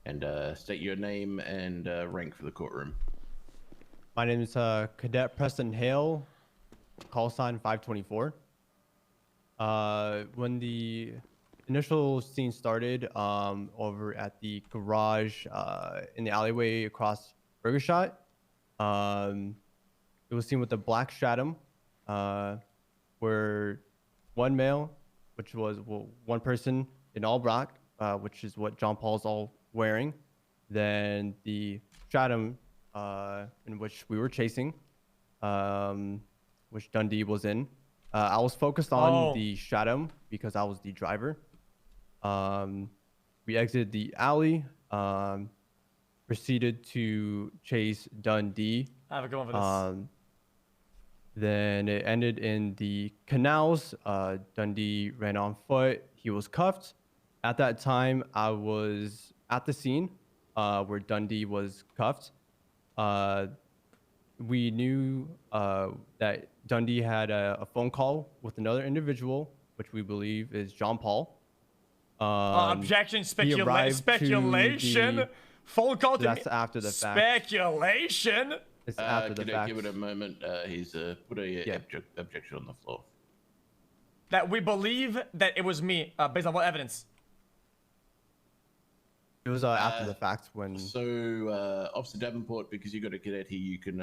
And state your name and rank for the courtroom. My name is Cadet Preston Hale, call sign 524. When the initial scene started over at the garage in the alleyway across Burger Shot, it was seen with a black stratum where one male, which was one person in all black, which is what John Paul's all wearing. Then the stratum in which we were chasing, which Dundee was in. I was focused on the stratum because I was the driver. We exited the alley, proceeded to chase Dundee. I have a good one for this. Then it ended in the canals. Dundee ran on foot. He was cuffed. At that time, I was at the scene where Dundee was cuffed. We knew that Dundee had a phone call with another individual, which we believe is John Paul. Objection, speculation. Phone call to that's me. After the fact. Speculation. It's after the fact. Give it a moment. He's put a objection on the floor. That we believe that it was me, based on what evidence? It was after the fact when. So, Officer Davenport, because you got a cadet here, you can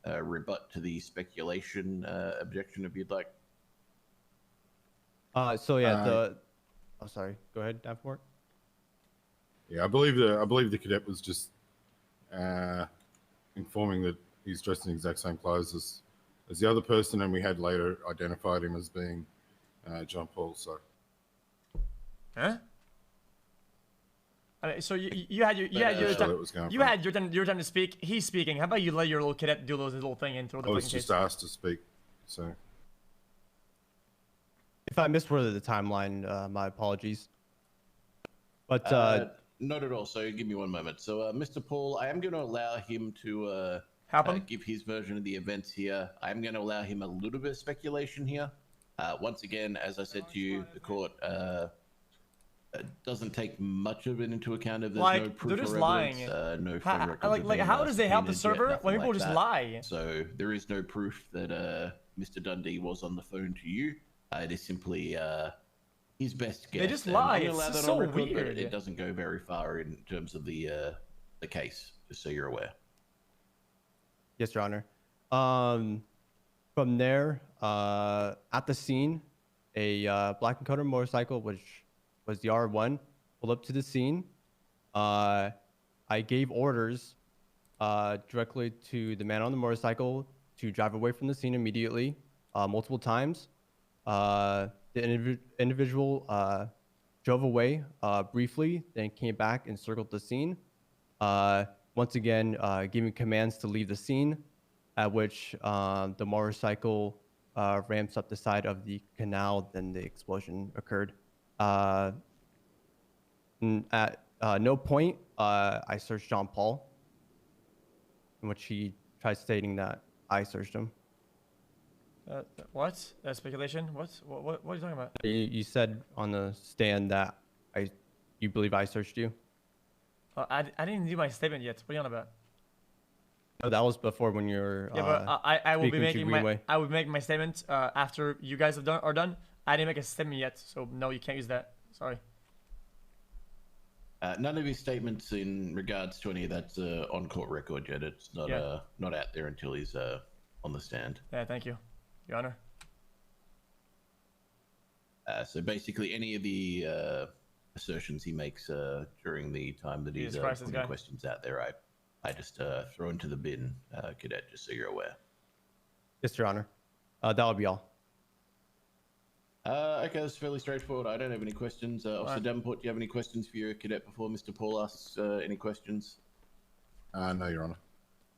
rebut to the speculation objection if you'd like. So yeah, Oh, sorry. Go ahead, Davenport. Yeah, I believe the cadet was just informing that he's dressed in the exact same clothes as the other person, and we had later identified him as being John Paul. So. Huh? So you had your time to speak. He's speaking. How about you let your little cadet do his little thing and throw the I was just asked to speak. So. If I misworded the timeline, my apologies. But not at all. So give me one moment. So Mr. Paul, I am going to allow him to give his version of the events here. I am going to allow him a little bit of speculation here. Once again, as I said to you, the court doesn't take much of it into account if there's no proof they're just or lying. evidence, no phone records like how does it help the server when people just lie? So there is no proof that Mr. Dundee was on the phone to you. It is simply his best guess. They just lie. It's so weird. It doesn't go very far in terms of the case, just so you're aware. Yes, Your Honor. From there, at the scene, a black and colored motorcycle, which was the R1, pulled up to the scene. I gave orders directly to the man on the motorcycle to drive away from the scene immediately, multiple times. The individual drove away briefly, then came back and circled the scene. Once again, giving commands to leave the scene, at which the motorcycle ramps up the side of the canal, then the explosion occurred. At no point, I searched John Paul, in which he tried stating that I searched him. What? Speculation? What are you talking about? You said on the stand that you believe I searched you. I didn't do my statement yet. What are you on about? Oh, that was before when you're. Yeah, but I will be making my statement after you guys are done. I didn't make a statement yet, so no, you can't use that. Sorry. None of his statements in regards to any of that's on court record yet. It's not not out there until he's on the stand. Yeah, thank you, Your Honor. So basically, any of the assertions he makes during the time that he's putting questions out there, I just throw into the bin, Cadet, just so you're aware. Yes, Your Honor. That would be all. Okay, that's fairly straightforward. I don't have any questions. Officer Davenport, do you have any questions for your cadet before Mr. Paul asks any questions? No, Your Honor.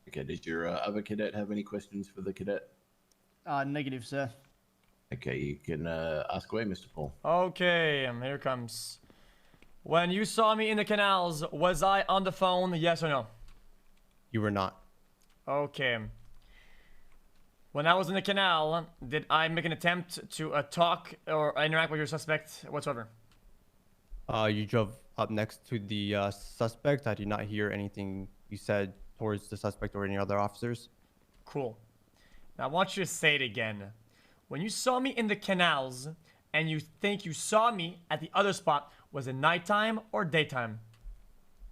Okay, did your other cadet have any questions for the cadet? Negative, sir. Okay, you can ask away, Mr. Paul. Okay, here it comes. When you saw me in the canals, was I on the phone, yes or no? You were not. Okay. When I was in the canal, did I make an attempt to talk or interact with your suspect whatsoever? You drove up next to the suspect. I did not hear anything you said towards the suspect or any other officers. Cool. Now I want you to say it again. When you saw me in the canals and you think you saw me at the other spot, was it nighttime or daytime?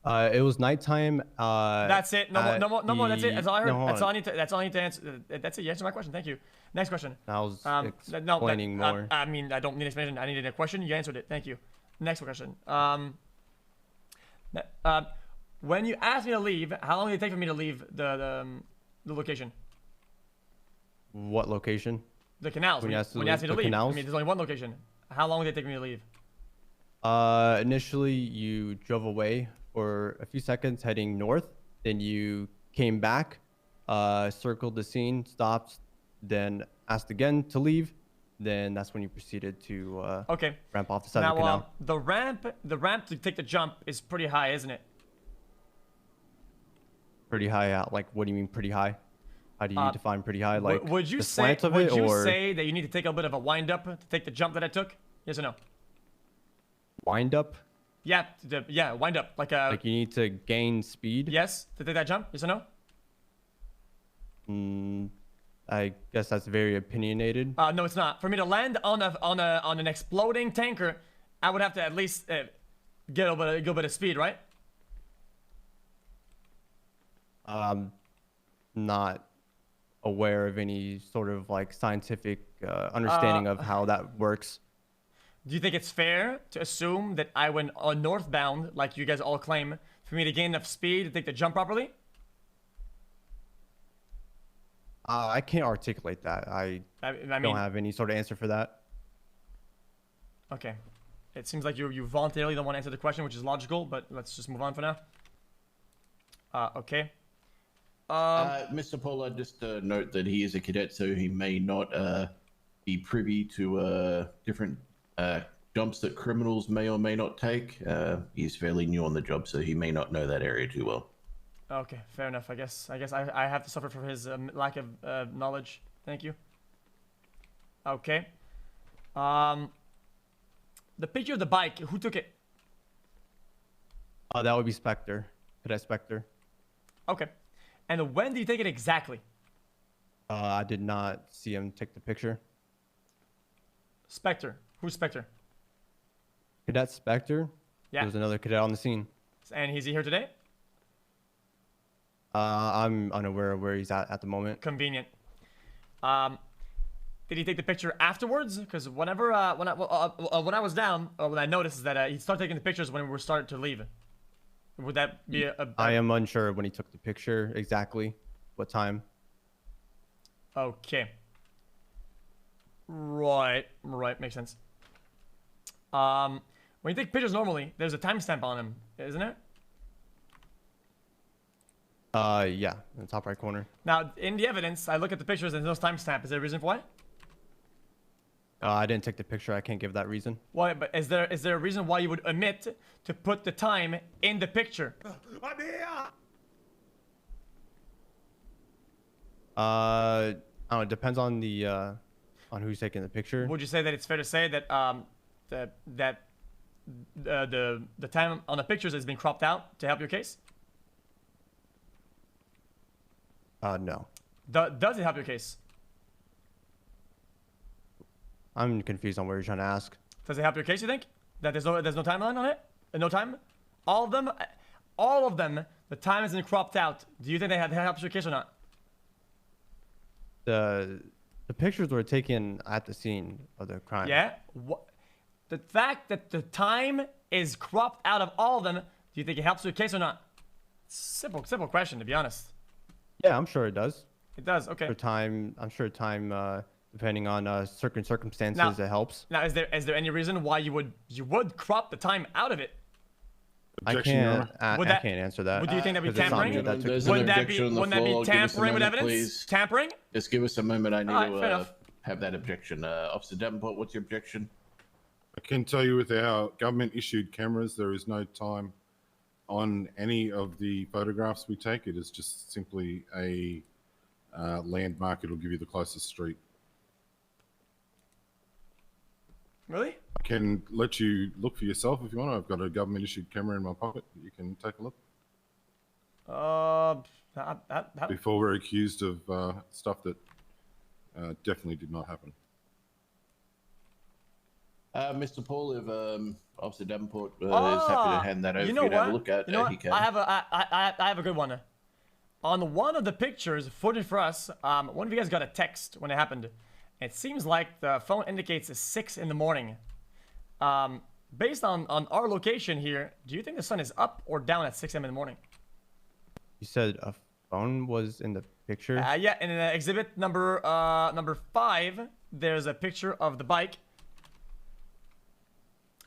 It was nighttime. That's it. No more. That's it. That's all I heard. No, that's all I need to answer. That's it. You answered my question. Thank you. Next question. I was explaining more. I mean, I don't need explanation. I needed a question. You answered it. Thank you. Next question. When you asked me to leave, how long did it take for me to leave the location? What location? The canals. When you asked me to leave. Canals? I mean, there's only one location. How long did it take me to leave? Initially, you drove away for a few seconds heading north. Then you came back, circled the scene, stopped, then asked again to leave. then that's when you proceeded to okay. ramp off the side of the canal. The ramp to take the jump is pretty high, isn't it? Pretty high out. Like, what do you mean pretty high? How do you define pretty high? Like, would you the say slant of it, or say that you need to take a bit of a wind up to take the jump that I took? Yes or no? wind up? Yeah, yeah, wind up. Like you need to gain speed? Yes, to take that jump. Yes or no? I guess that's very opinionated. No, it's not. For me to land on an exploding tanker, I would have to at least get a bit of speed, right? Not aware of any sort of like scientific understanding of how that works. Do you think it's fair to assume that I went on northbound, like you guys all claim, for me to gain enough speed to take the jump properly? I can't articulate that. I don't have any sort of answer for that. Okay. It seems like you voluntarily don't want to answer the question, which is logical, but let's just move on for now. Okay. Mr. Polar, just note that he is a cadet, so he may not be privy to different jumps that criminals may or may not take. He's fairly new on the job, so he may not know that area too well. Okay, fair enough. I guess I have to suffer from his lack of knowledge. Thank you. Okay. The picture of the bike, who took it? That would be Spectre, Cadet Spectre. Okay. And when did you take it exactly? I did not see him take the picture. Spectre. Who's Spectre? Cadet Spectre? Yeah. There's another cadet on the scene. And is he here today? I'm unaware of where he's at the moment. Convenient. Did he take the picture afterwards? Because whenever when I was down, when I noticed that he started taking the pictures when we were starting to leave. Would that be I am unsure when he took the picture exactly, what time. Okay. Right, makes sense. When you take pictures normally, there's a timestamp on them, isn't it? Yeah, in the top right corner. Now, in the evidence, I look at the pictures and there's no timestamp. Is there a reason for why? I didn't take the picture. I can't give that reason. Why? But is there a reason why you would omit to put the time in the picture? I'm here. I don't know. It depends on the on who's taking the picture. Would you say that it's fair to say that the time on the pictures has been cropped out to help your case? No. Does it help your case? I'm confused on what you're trying to ask. Does it help your case, you think? That there's no timeline on it? No time? All of them, the time has been cropped out. Do you think that helps your case or not? The pictures were taken at the scene of the crime. Yeah? The fact that the time is cropped out of all of them, do you think it helps your case or not? Simple question, to be honest. Yeah, I'm sure it does. It does, okay. I'm sure time, depending on certain circumstances, it helps. Now, is there any reason why you would crop the time out of it? I can't answer that. Would you think that'd be tampering? Wouldn't that be tampering with evidence? Please. Tampering? Just give us a moment. I need to have that objection. Officer Davenport, what's your objection? I can tell you with our government-issued cameras, there is no time on any of the photographs we take. It is just simply a landmark. It'll give you the closest street. Really? I can let you look for yourself if you want. I've got a government-issued camera in my pocket. You can take a look. Before we're accused of stuff that definitely did not happen. Mr. Paul, if Officer Davenport is happy to hand that over for you to have a look at, he can. I have a good one. On one of the pictures footage for us, one of you guys got a text when it happened. It seems like the phone indicates 6 in the morning. Based on our location here, do you think the sun is up or down at 6 a.m. in the morning? You said a phone was in the picture? Yeah, in exhibit number 5, there's a picture of the bike.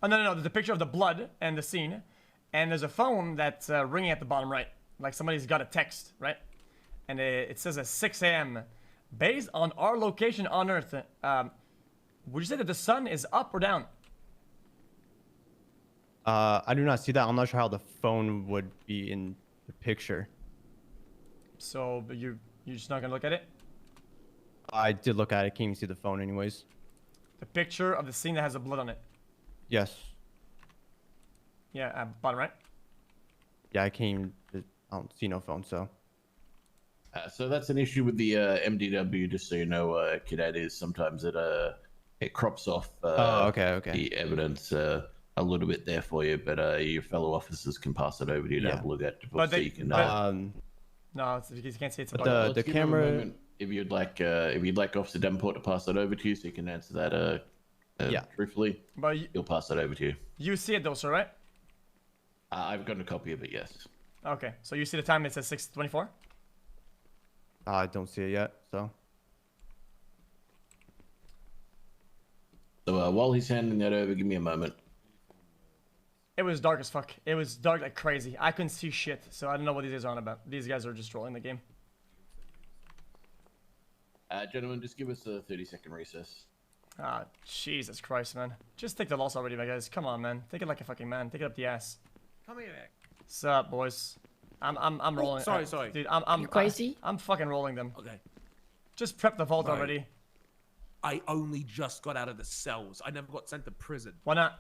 Oh, no, there's a picture of the blood and the scene. And there's a phone that's ringing at the bottom right. Like somebody's got a text, right? And it says at 6 a.m. Based on our location on Earth, would you say that the sun is up or down? I do not see that. I'm not sure how the phone would be in the picture. So, but you're just not gonna look at it? I did look at it. Can't even see the phone anyways. The picture of the scene that has the blood on it. Yes. Yeah, bottom right. Yeah, I can't even, I don't see no phone, so. So that's an issue with the MDW, just so you know, Cadet, is sometimes it crops off okay. the evidence a little bit there for you, but your fellow officers can pass it over to you to have a look at before so you can... no, you can't see it's a bug. The camera... If you'd like Officer Davenport to pass that over to you, so you can answer that truthfully, but he'll pass that over to you. You see it though, sir, right? I've gotten a copy of it, yes. Okay, so you see the time, it says 6:24? I don't see it yet, so. So while he's handing that over, give me a moment. It was dark as fuck. It was dark like crazy. I couldn't see shit, so I don't know what these guys are on about. These guys are just trolling the game. Gentlemen, just give us a 30-second recess. Ah, Jesus Christ, man. Just take the loss already, my guys. Come on, man. Take it like a fucking man. Take it up the ass. Come here, Mac. What's up, boys? I'm rolling. Sorry. Dude, I'm crazy? I'm fucking rolling them. Okay. Just prep the vault Right. already. I only just got out of the cells. I never got sent to prison. Why not?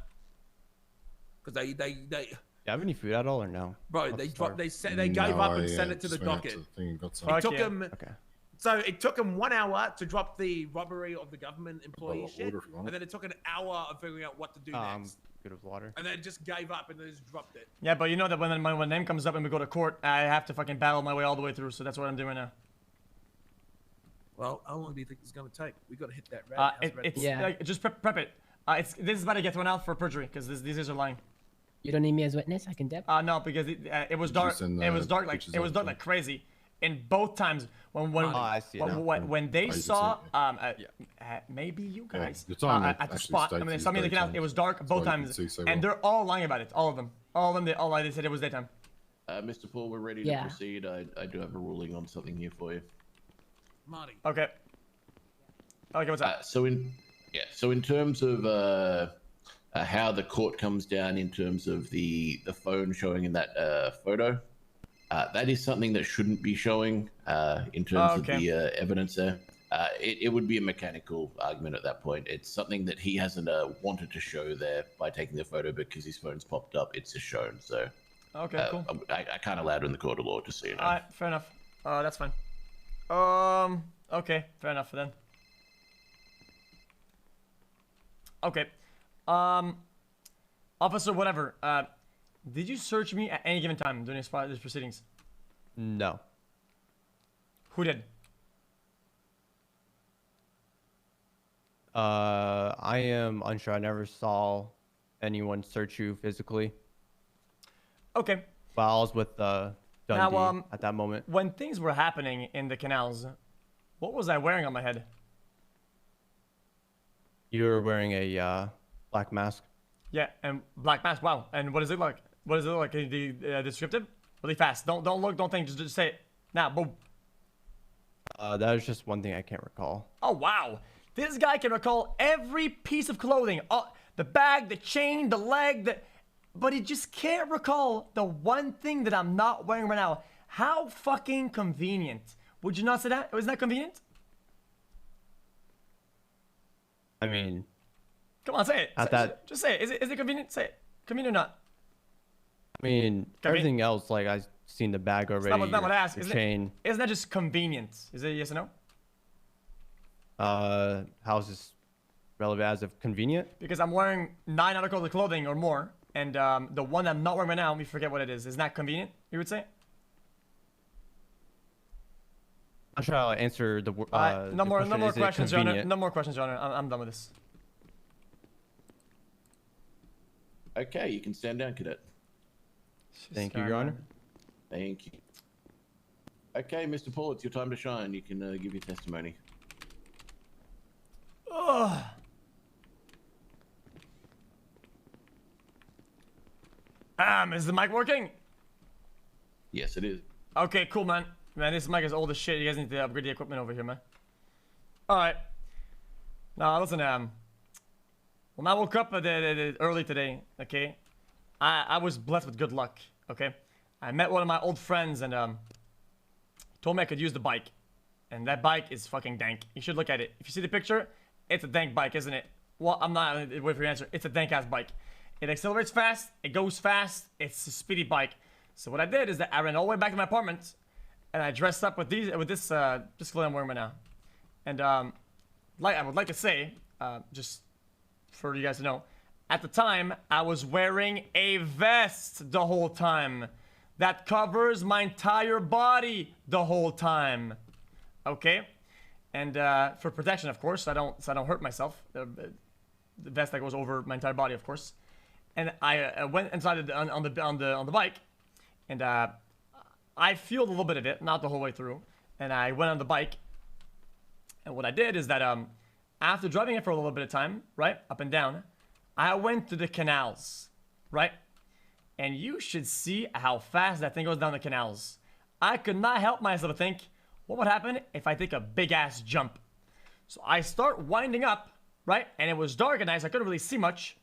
Because they Do you have any food at all or no? bro, they dropped, they gave up and sent it to the docket. Fuck It took yeah. them, Okay. so it took them 1 hour to drop the robbery of the government employee Bottle of shit, water if you want and then it took an hour of figuring out what to do I'm next. good with water. And then just gave up and then just dropped it. Yeah, but you know that when my name comes up and we go to court, I have to fucking battle my way all the way through, so that's what I'm doing now. Well, how long do you think it's gonna take? We gotta hit that red. It's Yeah. like, just prep it. This is about to get thrown out for perjury, because these guys are lying. You don't need me as witness? I can dep. No, because it was dark. It was dark like crazy. In both times, when I see it now. when they can saw see maybe you guys the time at the actually spot. I mean, they states saw me in the it's canal. daytime. It was dark That's both why you can times, see so and well. they're all lying about it. All of them. They all lied. They said it was daytime. Mr. Paul, we're ready Yeah. to proceed. I do have a ruling on something here for you. Marty. Okay. Okay, what's up? So in terms of how the court comes down in terms of the phone showing in that photo, that is something that shouldn't be showing in terms of the evidence there. It would be a mechanical argument at that point. It's something that he hasn't wanted to show there by taking the photo because his phone's popped up. It's just shown. So Okay, cool. I can't allow it in the court of law, just so you know. All right, fair enough. That's fine. Okay, fair enough then. Okay. Officer, whatever. Did you search me at any given time during these proceedings? No. Who did? I am unsure. I never saw anyone search you physically. Okay. But I was with Dundee Now, at that moment. When things were happening in the canals, what was I wearing on my head? You were wearing a black mask. Yeah, and black mask. Wow. And what does it look like? What does it look like? Can you be descriptive? Really fast. Don't look. Don't think. Just say it. Now, boom. That was just one thing I can't recall. Oh wow. This guy can recall every piece of clothing. The bag, the chain, the leg, but he just can't recall the one thing that I'm not wearing right now. How fucking convenient. Would you not say that? Wasn't that convenient? I mean, come on, say it. At that- Just say it. Is it convenient? Say it. Convenient or not? I mean, everything else, like I've seen the bag already. That's not what I asked. The Isn't chain. Isn't that just convenient? Is it yes or no? How is this relevant as of convenient? Because I'm wearing 9 articles of clothing or more, and the one I'm not wearing right now, we forget what it is. Isn't that convenient? You would say? I'm trying to answer the. No more questions, Your Honor. convenient? No more questions, Your Honor. I'm done with this. Okay, you can stand down, Cadet. Thank you, Your Honor. Thank you. Okay, Mr. Paul, it's your time to shine. You can give your testimony. Ugh. Is the mic working? Yes, it is. Okay, cool, man. Man, this mic is old as shit. You guys need to upgrade the equipment over here, man. All right. Now, listen, When I woke up early today, okay, I was blessed with good luck, okay? I met one of my old friends and told me I could use the bike. And that bike is fucking dank. You should look at it. If you see the picture, it's a dank bike, isn't it? Well, I'm not wait for your answer. It's a dank-ass bike. It accelerates fast. It goes fast. It's a speedy bike. So what I did is that I ran all the way back to my apartment, and I dressed up with this clothes I'm wearing right now. And I would like to say, just for you guys to know, at the time I was wearing a vest the whole time that covers my entire body the whole time. Okay, and for protection, of course, so I don't hurt myself. The vest that goes over my entire body, of course. And I went inside on the bike, and I fueled a little bit of it, not the whole way through. And I went on the bike, and what I did is that after driving it for a little bit of time, right, up and down, I went to the canals, right, and you should see how fast that thing goes down the canals. I could not help myself to think, what would happen if I take a big-ass jump? So I start winding up, right? And it was dark at night, so I couldn't really see much.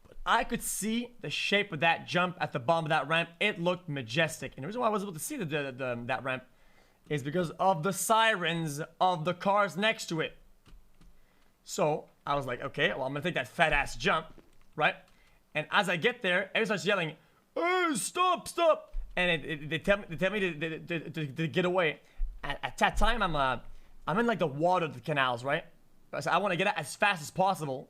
But I could see the shape of that jump at the bottom of that ramp. It looked majestic. And the reason why I was able to see that ramp is because of the sirens of the cars next to it. So I was like, okay, well, I'm going to take that fat-ass jump, right? And as I get there, everyone starts yelling, "Hey, stop, stop!" And they tell me to get away. At that time, I'm in like the water of the canals, right? So I want to get out as fast as possible.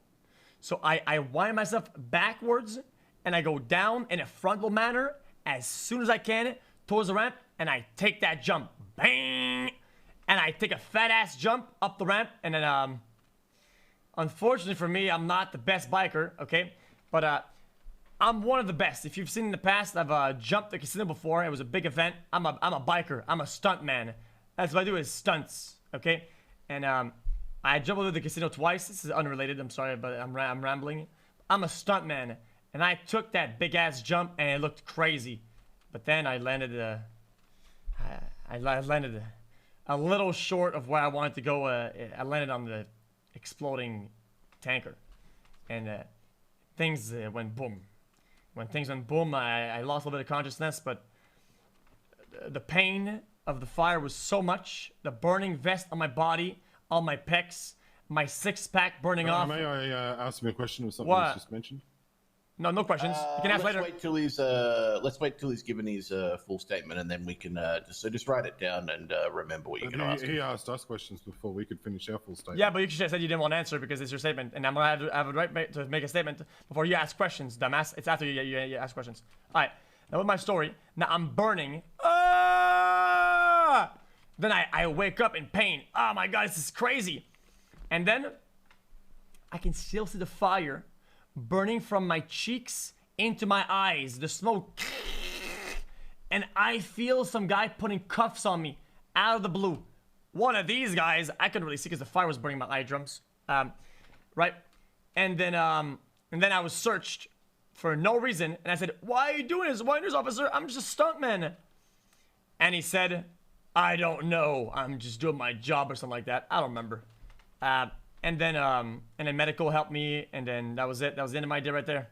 So I wind myself backwards and I go down in a frontal manner as soon as I can towards the ramp, and I take that jump, bang, and I take a fat ass jump up the ramp, and then unfortunately for me, I'm not the best biker, okay? But I'm one of the best. If you've seen in the past, I've jumped the casino before. It was a big event. I'm a biker. I'm a stunt man. That's what I do, is stunts, okay? And I jumped over the casino twice. This is unrelated. I'm sorry, but I'm rambling. I'm a stunt man, and I took that big ass jump, and it looked crazy. But then I landed I landed a little short of where I wanted to go. I landed on the exploding tanker, and things went boom. When things went boom, I lost a little bit of consciousness, but the pain of the fire was so much. The burning vest on my body, on my pecs, my six-pack burning off. May I ask him a question of something you just mentioned? No questions. You can ask later. Let's wait till he's given his full statement, and then we can just write it down and remember what you're going to ask. He asked us questions before we could finish our full statement. Yeah, but you should have said you didn't want to answer because it's your statement, and I'm going to have a right to make a statement before you ask questions, dumbass. It's after you ask questions. All right, now with my story. Now I'm burning. Then I wake up in pain. Oh my god, this is crazy. And then I can still see the fire burning from my cheeks into my eyes. The smoke. And I feel some guy putting cuffs on me out of the blue. One of these guys, I couldn't really see because the fire was burning my eardrums. Right? And then I was searched for no reason. And I said, "Why are you doing this? Why, officer? I'm just a stuntman." And he said, "I don't know. I'm just doing my job," or something like that. I don't remember. And then medical helped me, and then that was it. That was the end of my day right there.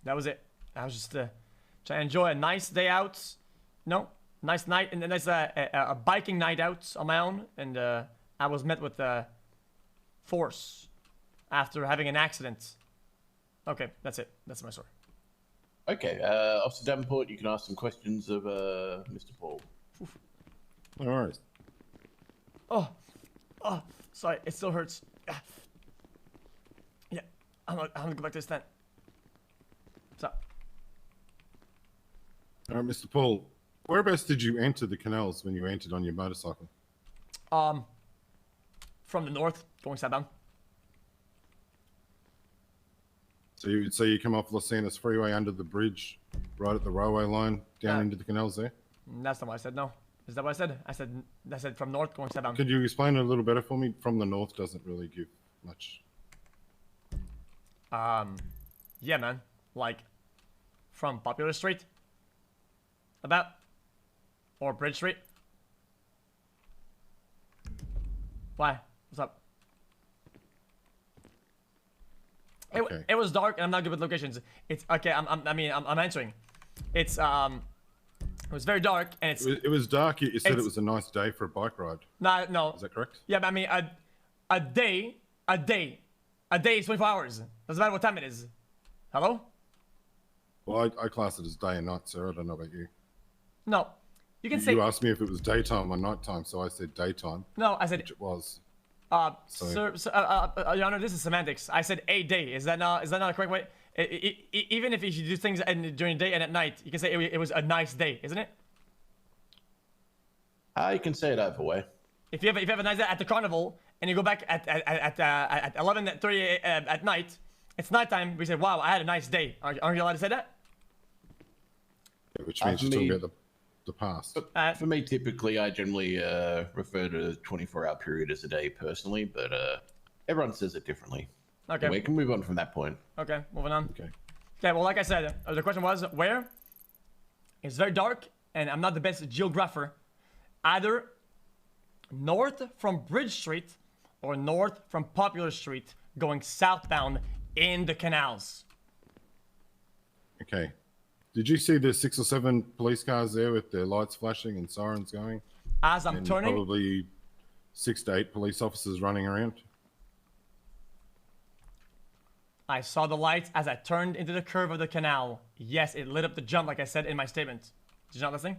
That was it. I was just trying to enjoy a nice day out. No, nice night, and then there's a biking night out on my own, and I was met with force after having an accident. Okay, that's it. That's my story. Okay, Officer Davenport, you can ask some questions of Mr. Paul. Oof. All right. Oh, sorry, it still hurts. Yeah, I'm gonna go back to the stand. What's up? All right, Mr. Paul, whereabouts did you enter the canals when you entered on your motorcycle? From the north, going southbound. So you come off Los Angeles Freeway under the bridge, right at the railway line, down into the canals there? That's not what I said, no. Is that what I said? I said from north going southbound. Could you explain it a little better for me? From the north doesn't really give much. Yeah, man. Like, from Popular Street? About? Or Bridge Street? Why? What's up? Okay. It was dark, and I'm not good with locations. It's okay. I'm answering. It's it was very dark, and It was dark. You said it was a nice day for a bike ride. No. Is that correct? Yeah, but I mean, a day is 24 hours. Doesn't matter what time it is. Hello? Well, I class it as day and night, sir. I don't know about you. No, you can say. You asked me if it was daytime or nighttime, so I said daytime. No, I said which it was. Sir, Your Honor, this is semantics. I said a day. Is that not a correct way? Even if you do things during the day and at night, you can say it was a nice day, isn't it? You can say it either way. If you have a nice day at the carnival and you go back at 11:30 at night, it's nighttime. We say, "Wow, I had a nice day." Aren't you allowed to say that? Yeah, which means you're talking about the past. For me, typically, I generally refer to the 24-hour period as a day personally, but everyone says it differently. Okay. We can move on from that point. Okay, moving on. Okay. Okay, well, like I said, the question was where? It's very dark, and I'm not the best geographer. Either north from Bridge Street or north from Popular Street going southbound in the canals. Okay. Did you see the 6 or 7 police cars there with their lights flashing and sirens going? As I'm and turning... Probably 6 to 8 police officers running around. I saw the lights as I turned into the curve of the canal. Yes, it lit up the jump like I said in my statement. Did you not listen?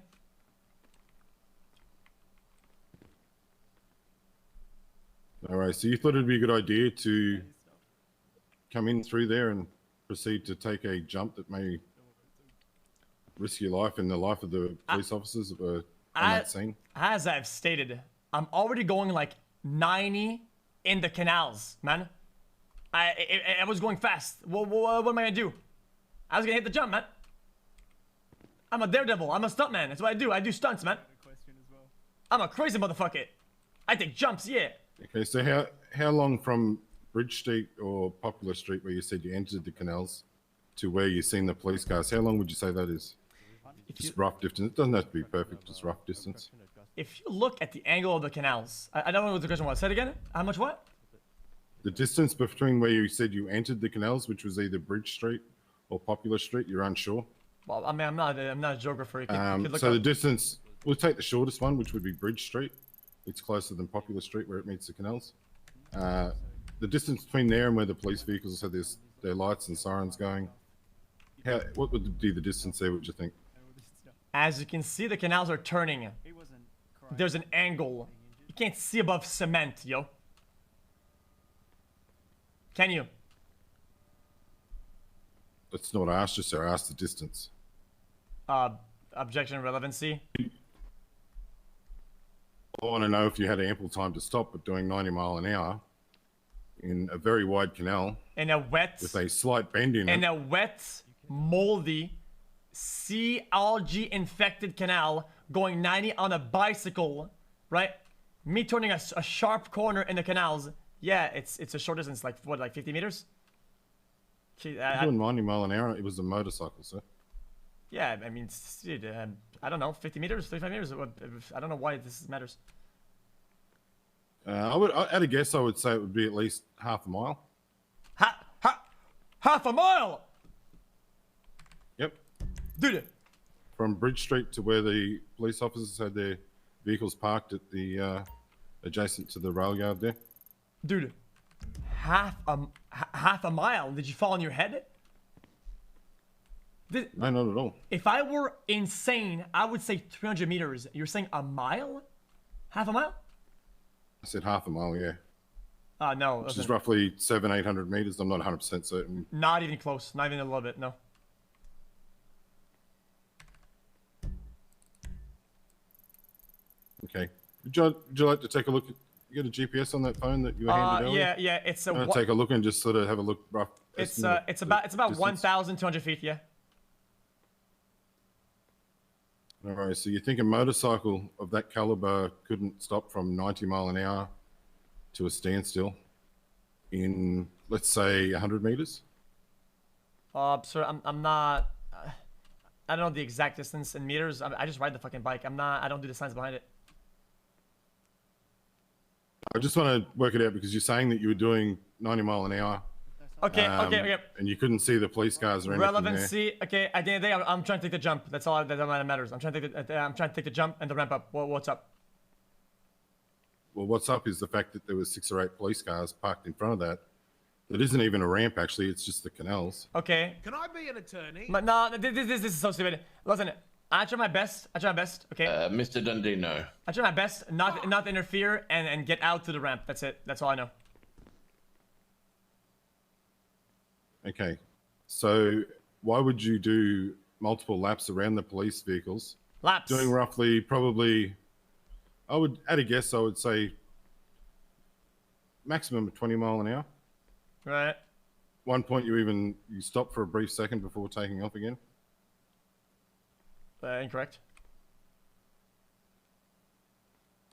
All right, so you thought it'd be a good idea to come in through there and proceed to take a jump that may risk your life and the life of the police officers that were on that scene? As I've stated, I'm already going like 90 in the canals, man. I was going fast. What am I gonna do? I was gonna hit the jump, man. I'm a daredevil. I'm a stuntman. That's what I do. I do stunts, man. I'm a crazy motherfucker. I take jumps, yeah. Okay, so how long from Bridge Street or Popular Street, where you said you entered the canals, to where you've seen the police cars, how long would you say that is? Just rough distance. It doesn't have to be perfect, just rough distance. If you look at the angle of the canals, I don't know what the question was. Say it again. How much what? The distance between where you said you entered the canals, which was either Bridge Street or Popular Street, you're unsure? Well, I mean, I'm not a geographer. You can look so up. the distance, we'll take the shortest one, which would be Bridge Street. It's closer than Popular Street where it meets the canals. The distance between there and where the police vehicles have their lights and sirens going, what would be the distance there, would you think? As you can see, the canals are turning. There's an angle. You can't see above cement, yo. Can you? That's not what I asked you, sir. I asked the distance. Objection, relevancy. I want to know if you had ample time to stop at doing 90 mile an hour in a very wide canal. In a wet... With a slight bend in it. In a wet, moldy, sea algae infected canal going 90 on a bicycle, right? Me turning a sharp corner in the canals. Yeah, it's a short distance, like what, like 50 meters? Doing 90 mile an hour, it was a motorcycle, sir. Yeah, I mean, dude, I don't know, 50 meters, 35 meters. I don't know why this matters. At a guess, I would say it would be at least half a mile. Half a mile? Yep. Dude. From Bridge Street to where the police officers had their vehicles parked at the adjacent to the rail yard there. Dude, half a mile? Did you fall on your head? No, not at all. If I were insane, I would say 300 meters. You're saying a mile? Half a mile? I said half a mile, yeah. No. Which is roughly 700-800 meters. I'm not 100% certain. Not even close. Not even a little bit, no. Okay. Would you like to take a look at... You got a GPS on that phone that you were handed earlier? Yeah, it's a... I'm gonna take a look and just sort of have a look rough. It's about 1,200 feet, yeah. All right, so you think a motorcycle of that caliber couldn't stop from 90 mile an hour to a standstill in, let's say, 100 meters? Sir, I'm not... I don't know the exact distance in meters. I just ride the fucking bike. I don't do the science behind it. I just want to work it out because you're saying that you were doing 90 mile an hour Okay, okay. And you couldn't see the police cars or anything Relevancy. Okay, at the end of the day, I'm trying to take the jump. That's all that matters. I'm trying to take the jump and the ramp up. What's up? Well, what's up is the fact that there was 6 or 8 police cars parked in front of that. That isn't even a ramp, actually. It's just the canals. Okay. Can I be an attorney? But no, this is so stupid. Listen, I try my best. Okay. Mr. Dundee, no. I try my best not interfere and get out to the ramp. That's it. That's all I know. Okay. So why would you do multiple laps around the police vehicles? Laps. Doing roughly, probably, I would, at a guess, I would say maximum of 20 mile an hour. Right. One point you stopped for a brief second before taking off again. Incorrect.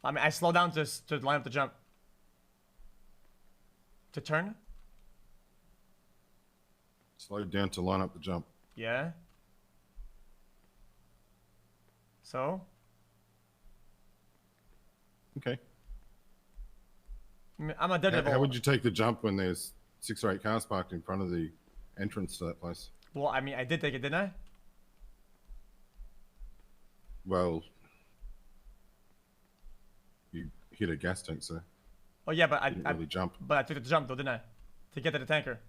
I mean, I slow down to line up the jump. To turn? Slowed down to line up the jump. Yeah. So? Okay. I mean, I'm a dead How would you take the jump when there's 6 or 8 cars parked in front of the entrance to that place? Well, I mean, I did take it, didn't I? Well, you hit a gas tank, sir. Oh yeah, but I didn't really jump. But I took the jump though, didn't I? To get to the tanker.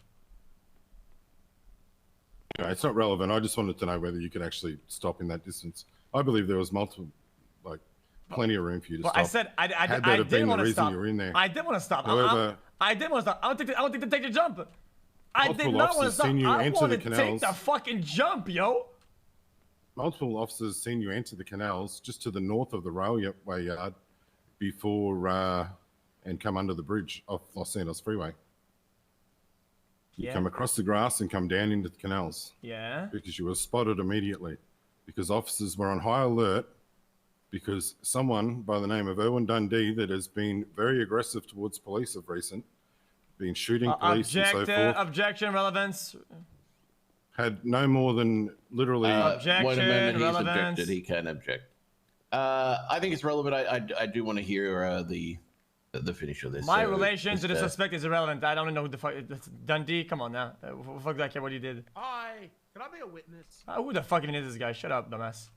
No, it's not relevant. I just wanted to know whether you could actually stop in that distance. I believe there was plenty of room for you to stop. I said I didn't want to stop. I didn't want to stop. However, I didn't want to stop. I want to take the jump. I did not want to stop. I wanted to take the fucking jump, yo. Multiple officers seen you enter the canals just to the north of the railway yard before and come under the bridge off Los Santos Freeway. You come across the grass and come down into the canals. Yeah. Because you were spotted immediately. Because officers were on high alert because someone by the name of Erwin Dundee that has been very aggressive towards police of recent, been shooting police and so forth. Objection, relevance. Had no more than literally... objection, wait a moment, he's relevance. objected. He can object. I think it's relevant. I do want to hear the finish of this. My relation to the suspect is irrelevant. I don't know who the fuck... Dundee, come on now. Fuck that kid, what he did. Hi, can I be a witness? Who the fuck even is this guy? Shut up, dumbass.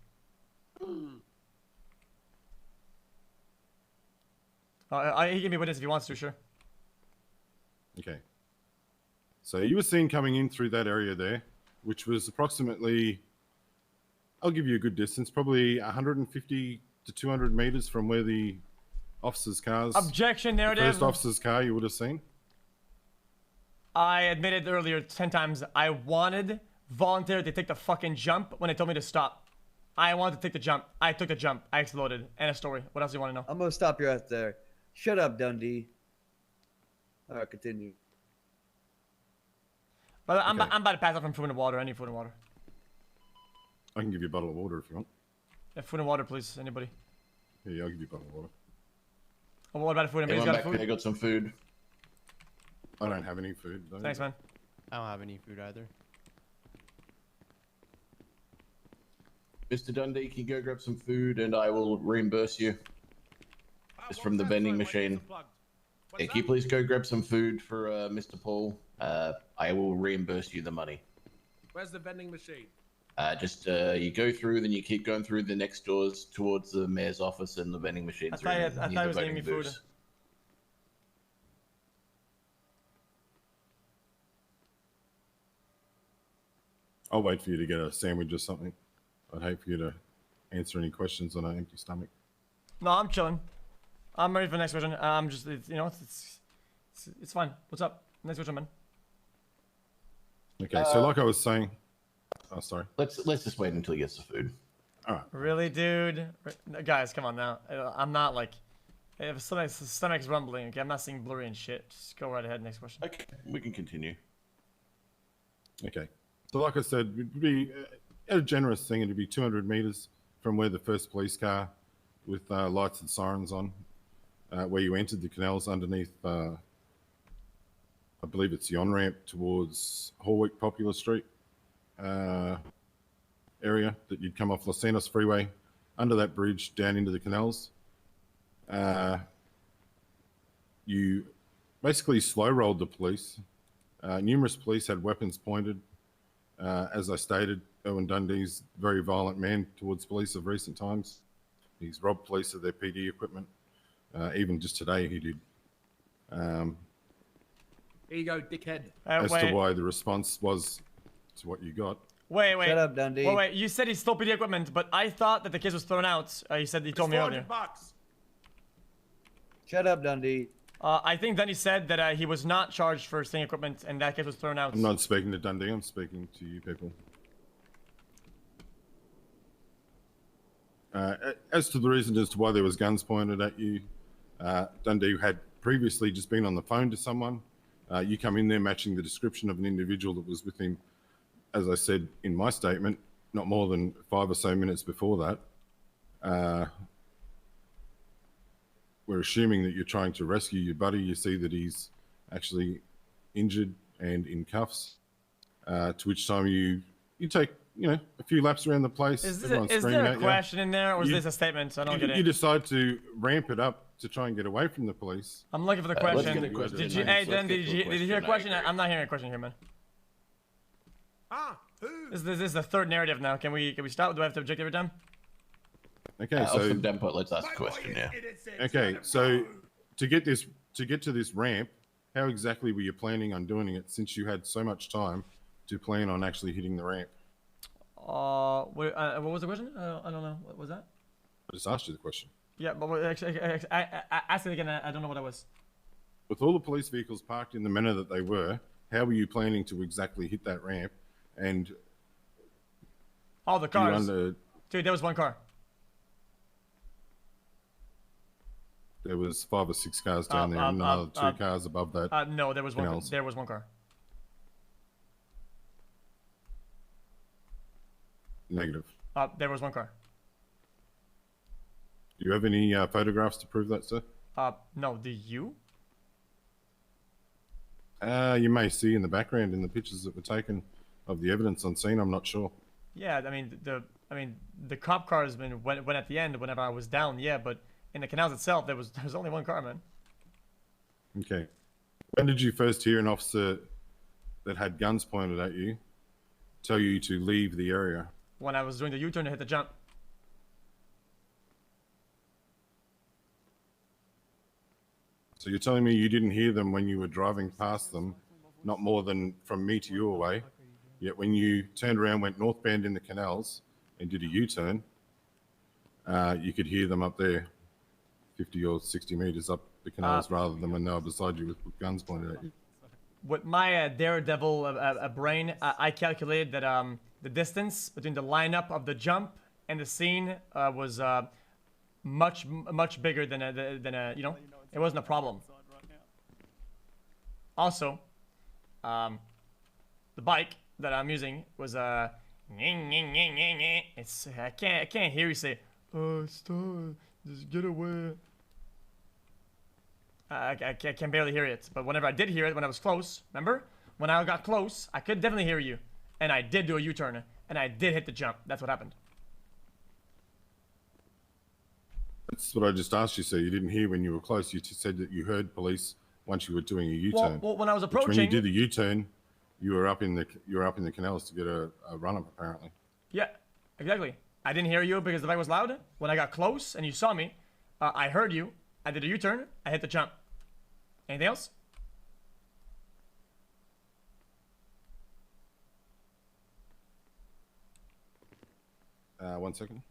He can be a witness if he wants to, sure. Okay. So you were seen coming in through that area there, which was approximately, I'll give you a good distance, probably 150 to 200 meters from where the officer's cars... Objection, narrative. The first officer's car you would have seen. I admitted earlier 10 times I wanted volunteer to take the fucking jump when they told me to stop. I wanted to take the jump. I took the jump. I exploded. End of story. What else do you want to know? I'm going to stop you right there. Shut up, Dundee. All right, continue. But I'm about to pass out from food and water. I need food and water. I can give you a bottle of water if you want. Yeah, food and water, please. Anybody? Yeah, I'll give you a bottle of water. Oh, what about food? Anybody's got food? I got some food. I don't have any food. Thanks, man. I don't have any food either. Mr. Dundee, can you go grab some food and I will reimburse you? Just from the vending machine. Can you please go grab some food for Mr. Paul? I will reimburse you the money. Where's the vending machine? You go through, then you keep going through the next doors towards the mayor's office and the vending machines. I thought he was giving me food. I'll wait for you to get a sandwich or something. I'd hate for you to answer any questions on an empty stomach. No, I'm chilling. I'm ready for the next question. I'm just, it's fine. What's up? Next question, man. Okay, so like I was saying, oh, sorry. Let's just wait until he gets the food. All right. Really, dude? Guys, come on now. I'm not like, if stomach's rumbling, okay? I'm not seeing blurry and shit. Just go right ahead. Next question. Okay, we can continue. Okay. So like I said, it would be a generous thing. It'd be 200 meters from where the first police car with lights and sirens on, where you entered the canals underneath, I believe it's the on-ramp towards Horwick Popular Street area that you'd come off Los Santos Freeway, under that bridge, down into the canals. You basically slow rolled the police Numerous police had weapons pointed. As I stated, Owen Dundee's a very violent man towards police of recent times. He's robbed police of their PD equipment. Even just today he did. Here you go, dickhead. As to why the response was to what you got. Wait. Shut up, Dundee. Wait. You said he stole PD equipment, but I thought that the case was thrown out. You said he told me earlier. $400. Shut up, Dundee. I think Dundee said that he was not charged for stealing equipment, and that case was thrown out. I'm not speaking to Dundee. I'm speaking to you people. As to the reason as to why there was guns pointed at you, Dundee had previously just been on the phone to someone. You come in there matching the description of an individual that was with him, as I said in my statement, not more than 5 or so minutes before that. We're assuming that you're trying to rescue your buddy. You see that he's actually injured and in cuffs, to which time you take, a few laps around the place. Is there a question in there, or is this a statement? I don't get it. You decide to ramp it up to try and get away from the police. I'm looking for the question. Let's get a question. Did you hear a question? I'm not hearing a question here, man. This is the third narrative now. Can we stop? Do I have to object every time? Okay, so from Denpot, let's ask a question now. Okay, so to get to this ramp, how exactly were you planning on doing it, since you had so much time to plan on actually hitting the ramp? What was the question? I don't know. What was that? I just asked you the question. Yeah, but I asked it again. I don't know what it was. With all the police vehicles parked in the manner that they were, how were you planning to exactly hit that ramp? And all the cars. Dude, there was one car. There was 5 or 6 cars down there, and another 2 cars above that. No, there was one. There was one car. Negative. There was one car. Do you have any photographs to prove that, sir? No. Do you? You may see in the background in the pictures that were taken of the evidence on scene. I'm not sure. Yeah, I mean the cop cars went at the end whenever I was down. Yeah, but in the canals itself, there was only one car, man. Okay. When did you first hear an officer that had guns pointed at you tell you to leave the area? When I was doing the U-turn to hit the jump. So you're telling me you didn't hear them when you were driving past them, not more than from me to you away, yet when you turned around, went northbound in the canals and did a U-turn, you could hear them up there 50 or 60 meters up the canals rather than when they were beside you with guns pointed at you. With my daredevil brain, I calculated that the distance between the lineup of the jump and the scene was much bigger than it wasn't a problem. Also, the bike that I'm using was it's I can't hear you say, stop, just get away. I can barely hear it, but whenever I did hear it, when I was close, remember? When I got close, I could definitely hear you. And I did do a U-turn, and I did hit the jump. That's what happened. That's what I just asked you, sir. You didn't hear when you were close. You said that you heard police once you were doing a U-turn. Well, when I was approaching... When you did the U-turn, you were up in the canals to get a run-up, apparently. Yeah, exactly. I didn't hear you because the bike was loud. When I got close and you saw me, I heard you. I did a U-turn. I hit the jump. Anything else? One second.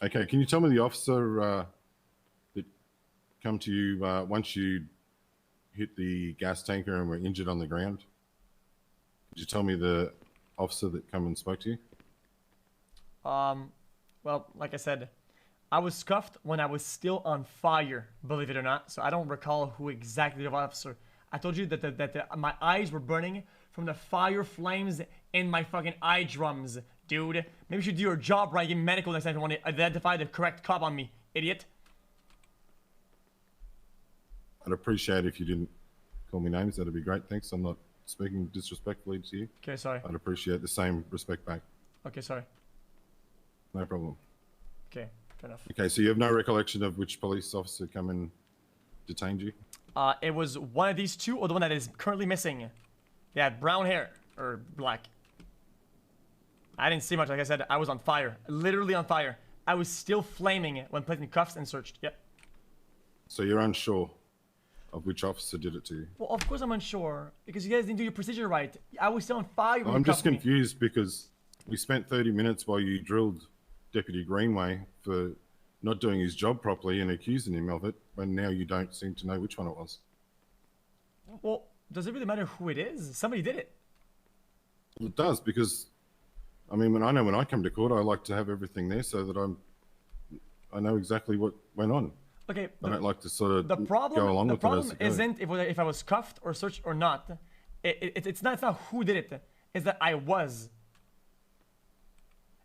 Okay, can you tell me the officer that come to you once you hit the gas tanker and were injured on the ground? Could you tell me the officer that come and spoke to you? Well, like I said, I was scuffed when I was still on fire, believe it or not. So I don't recall who exactly the officer. I told you that my eyes were burning from the fire flames in my fucking eye drums, dude. Maybe you should do your job right, give me medical next time you want to identify the correct cop on me, idiot. I'd appreciate if you didn't call me names. That'd be great. Thanks. I'm not speaking disrespectfully to you, Okay, sorry. I'd appreciate the same respect back. Okay, sorry. No problem. Okay, fair enough. Okay, so you have no recollection of which police officer come and detained you? It was one of these two, or the one that is currently missing. They had brown hair, or black. I didn't see much. Like I said, I was on fire. Literally on fire. I was still flaming when placed in cuffs and searched. Yep. So you're unsure of which officer did it to you? Well, of course I'm unsure, because you guys didn't do your procedure right. I was still on fire when I'm you just cuffed me. confused because we spent 30 minutes while you drilled Deputy Greenway for not doing his job properly and accusing him of it, when now you don't seem to know which one it was. Well, does it really matter who it is? Somebody did it. Well, it does, because, I mean, when I come to court, I like to have everything there so that I know exactly what went on. Okay. I don't like to sort of the problem, go along the with problem it as isn't if I was cuffed or searched or not. It's not who did it. It's that I was.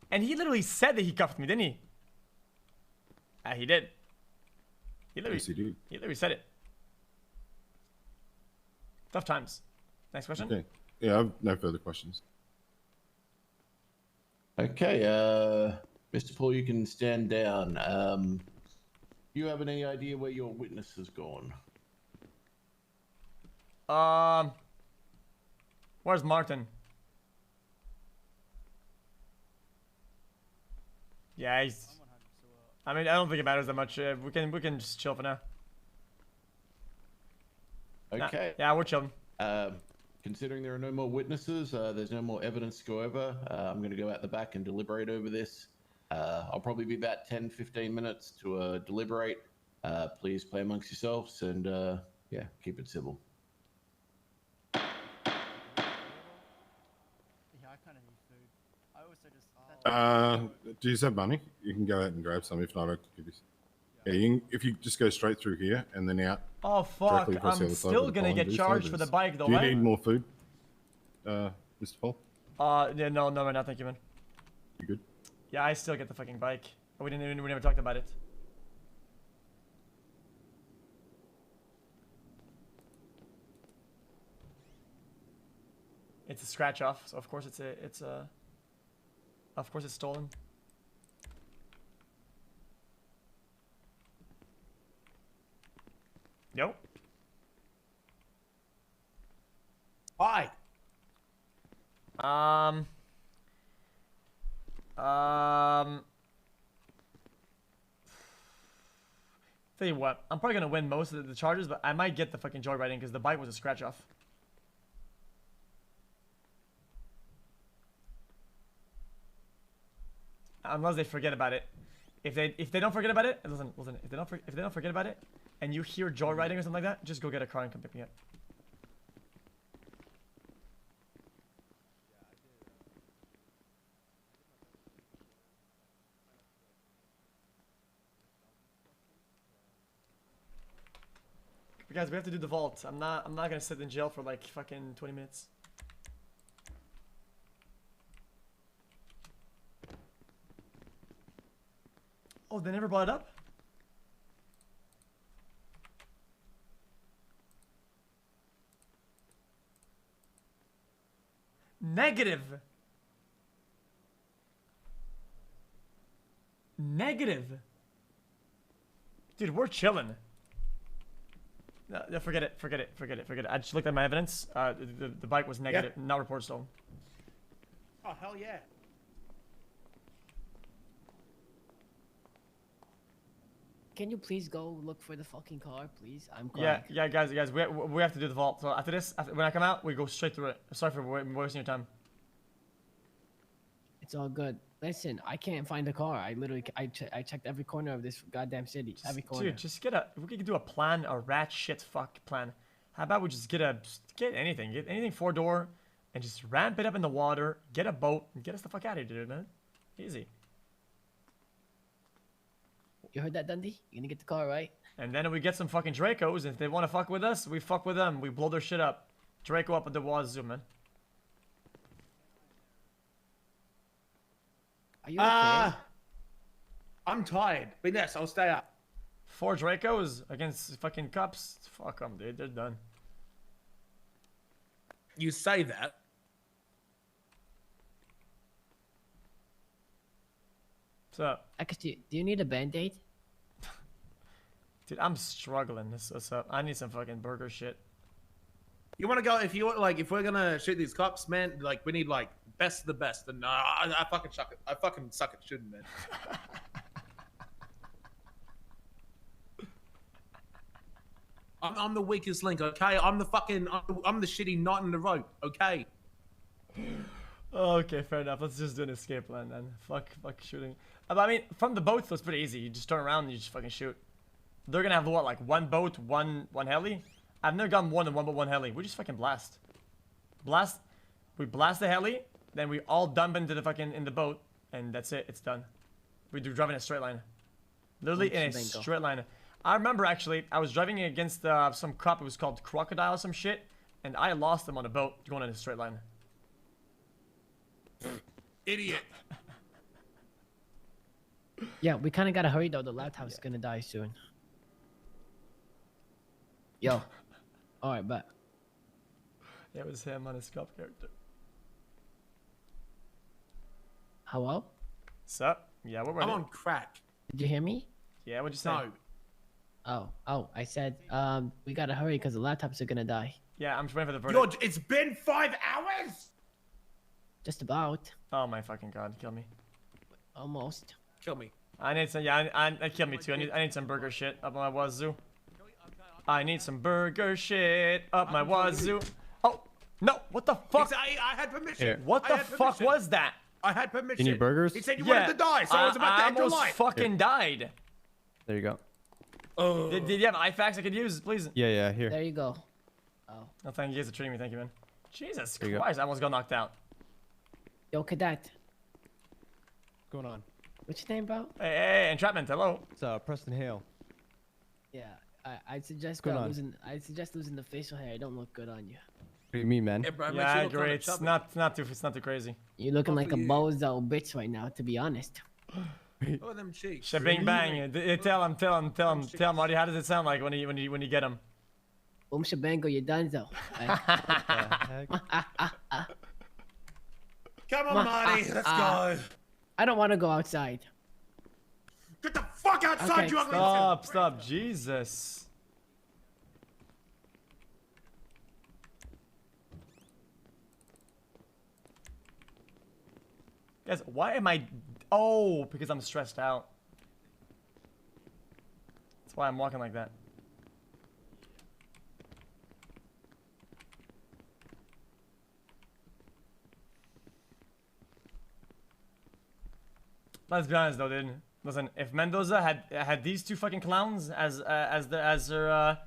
And he literally said that he cuffed me, didn't he? He did. Yes, he did. He literally said it. Tough times. Next question. Okay. Yeah, I have no further questions. Okay, Mr. Paul, you can stand down. You have any idea where your witness has gone? Where's Martin? Yeah, he's. I mean, I don't think it matters that much. We can just chill for now. Okay. Nah, yeah, we're chilling. Considering there are no more witnesses, there's no more evidence to go over, I'm going to go out the back and deliberate over this. I'll probably be about 10-15 minutes to deliberate. Please play amongst yourselves and, yeah, keep it civil. Yeah, I kind of need food. I also just... Do you have money? You can go out and grab some. If not, I can give you some. Yeah, if you just go straight through here and then out. Oh fuck! across the I'm other side still with the gonna get binders. charged for the bike though. Do you right? need more food, Mr. Paul? Yeah, no, right now, thank you, man. You good? Yeah, I still get the fucking bike. We never talked about it. It's a scratch off, so of course of course it's stolen. Yo. Hi. Tell you what, I'm probably gonna win most of the charges, but I might get the fucking joyriding because the bike was a scratch off. Unless they forget about it. If they don't forget about it, listen. If they don't forget about it, and you hear joyriding or something like that, just go get a car and come pick me up. Guys, we have to do the vault. I'm not gonna sit in jail for like fucking 20 minutes. Oh, they never brought it up? Negative. Negative. Dude, we're chilling. No, forget it. I just looked at my evidence. The bike was negative, not reported stolen. Oh, hell yeah. Can you please go look for the fucking car, please? I'm crying. Yeah, guys, we have to do the vault. So after this, when I come out, we go straight through it. Sorry for wasting your time. It's all good. Listen, I can't find the car. I checked every corner of this goddamn city. Every corner. Dude, just if we could do a plan, a rat shit fuck plan. How about we just get anything, 4-door, and just ramp it up in the water, get a boat, and get us the fuck out of here, dude, man. Easy. You heard that, Dundee? You're gonna get the car, right? And then we get some fucking Dracos, and if they want to fuck with us, we fuck with them. We blow their shit up. Draco up at the wazoo, man. Are you okay? I'm tired, but yes, I'll stay up. 4 Dracos against fucking cops. Fuck them, dude. They're done. You say that. So, Do you need a band-aid? dude, I'm struggling. What's up? I need some fucking burger shit. You want to go, if you like, if we're gonna shoot these cops, man, like we need like best of the best. And I fucking suck it. I fucking suck at shooting, man. I'm the weakest link, okay? I'm the fucking, I'm the shitty knot in the rope, okay? Okay, fair enough. Let's just do an escape plan then. Fuck shooting. But I mean, from the boats, it's pretty easy. You just turn around and you just fucking shoot. They're gonna have what, like one boat, one heli? I've never gotten more than one boat, one heli. We just fucking blast. We blast the heli, then we all dump into the fucking, in the boat, and that's it, it's done. We do drive in a straight line. Literally in a straight line. I remember actually, I was driving against some cop, it was called Crocodile or some shit, and I lost him on a boat going in a straight line. Idiot. Yeah, we kind of gotta hurry though. The laptop's gonna die soon. Yo. Alright, bet. Yeah, it was him on his cop character. Hello? Sup? Yeah, what were I'm on crack. Did you hear me? Yeah, what'd you say? No. Oh, I said, we gotta hurry because the laptops are gonna die. Yeah, I'm just waiting for the verdict. It's been 5 hours? Just about. Oh my fucking god, kill me. Almost. Kill me. I need some, yeah, I kill me too. I need some burger shit up my wazoo. I need some burger shit up my wazoo. Oh, no, what the fuck? I had permission. Here. What the fuck was that? I had permission. You need burgers? He said you wanted to die, so I was about to end your almost life. fucking died. There you go. Oh. Did you have IFAX I could use, please? Yeah, here. There you go. Oh. No, thank you guys for treating me. Thank you, man. Jesus There you go. Christ, I almost got knocked out. Yo, cadet. What's going on? What's your name, bro? Hey, entrapment, hello. It's Preston Hale. Yeah, I'd suggest What's going on? losing the facial hair. It don't look good on you. What do you mean, man? Yeah, bro, make Yeah, sure I you look agree. kinda It's chubby. not too crazy. You're looking like a for you. bozo bitch right now, to be honest. Oh, them cheeks. Shabing bang. Tell him, Marty, how does it sound like when you get him? Boom shabango, you're donezo. Come on, Marty. Let's go. I don't want to go outside. Get the fuck outside, Okay, you ugly Stop, Jesus. Guys, why am I... Oh, because I'm stressed out. That's why I'm walking like that. Let's be honest though, dude. Listen, if Mendoza had these two fucking clowns as their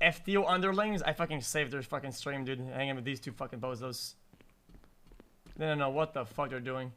FTO underlings, I fucking saved their fucking stream, dude. Hanging with these two fucking bozos. They don't know what the fuck they're doing.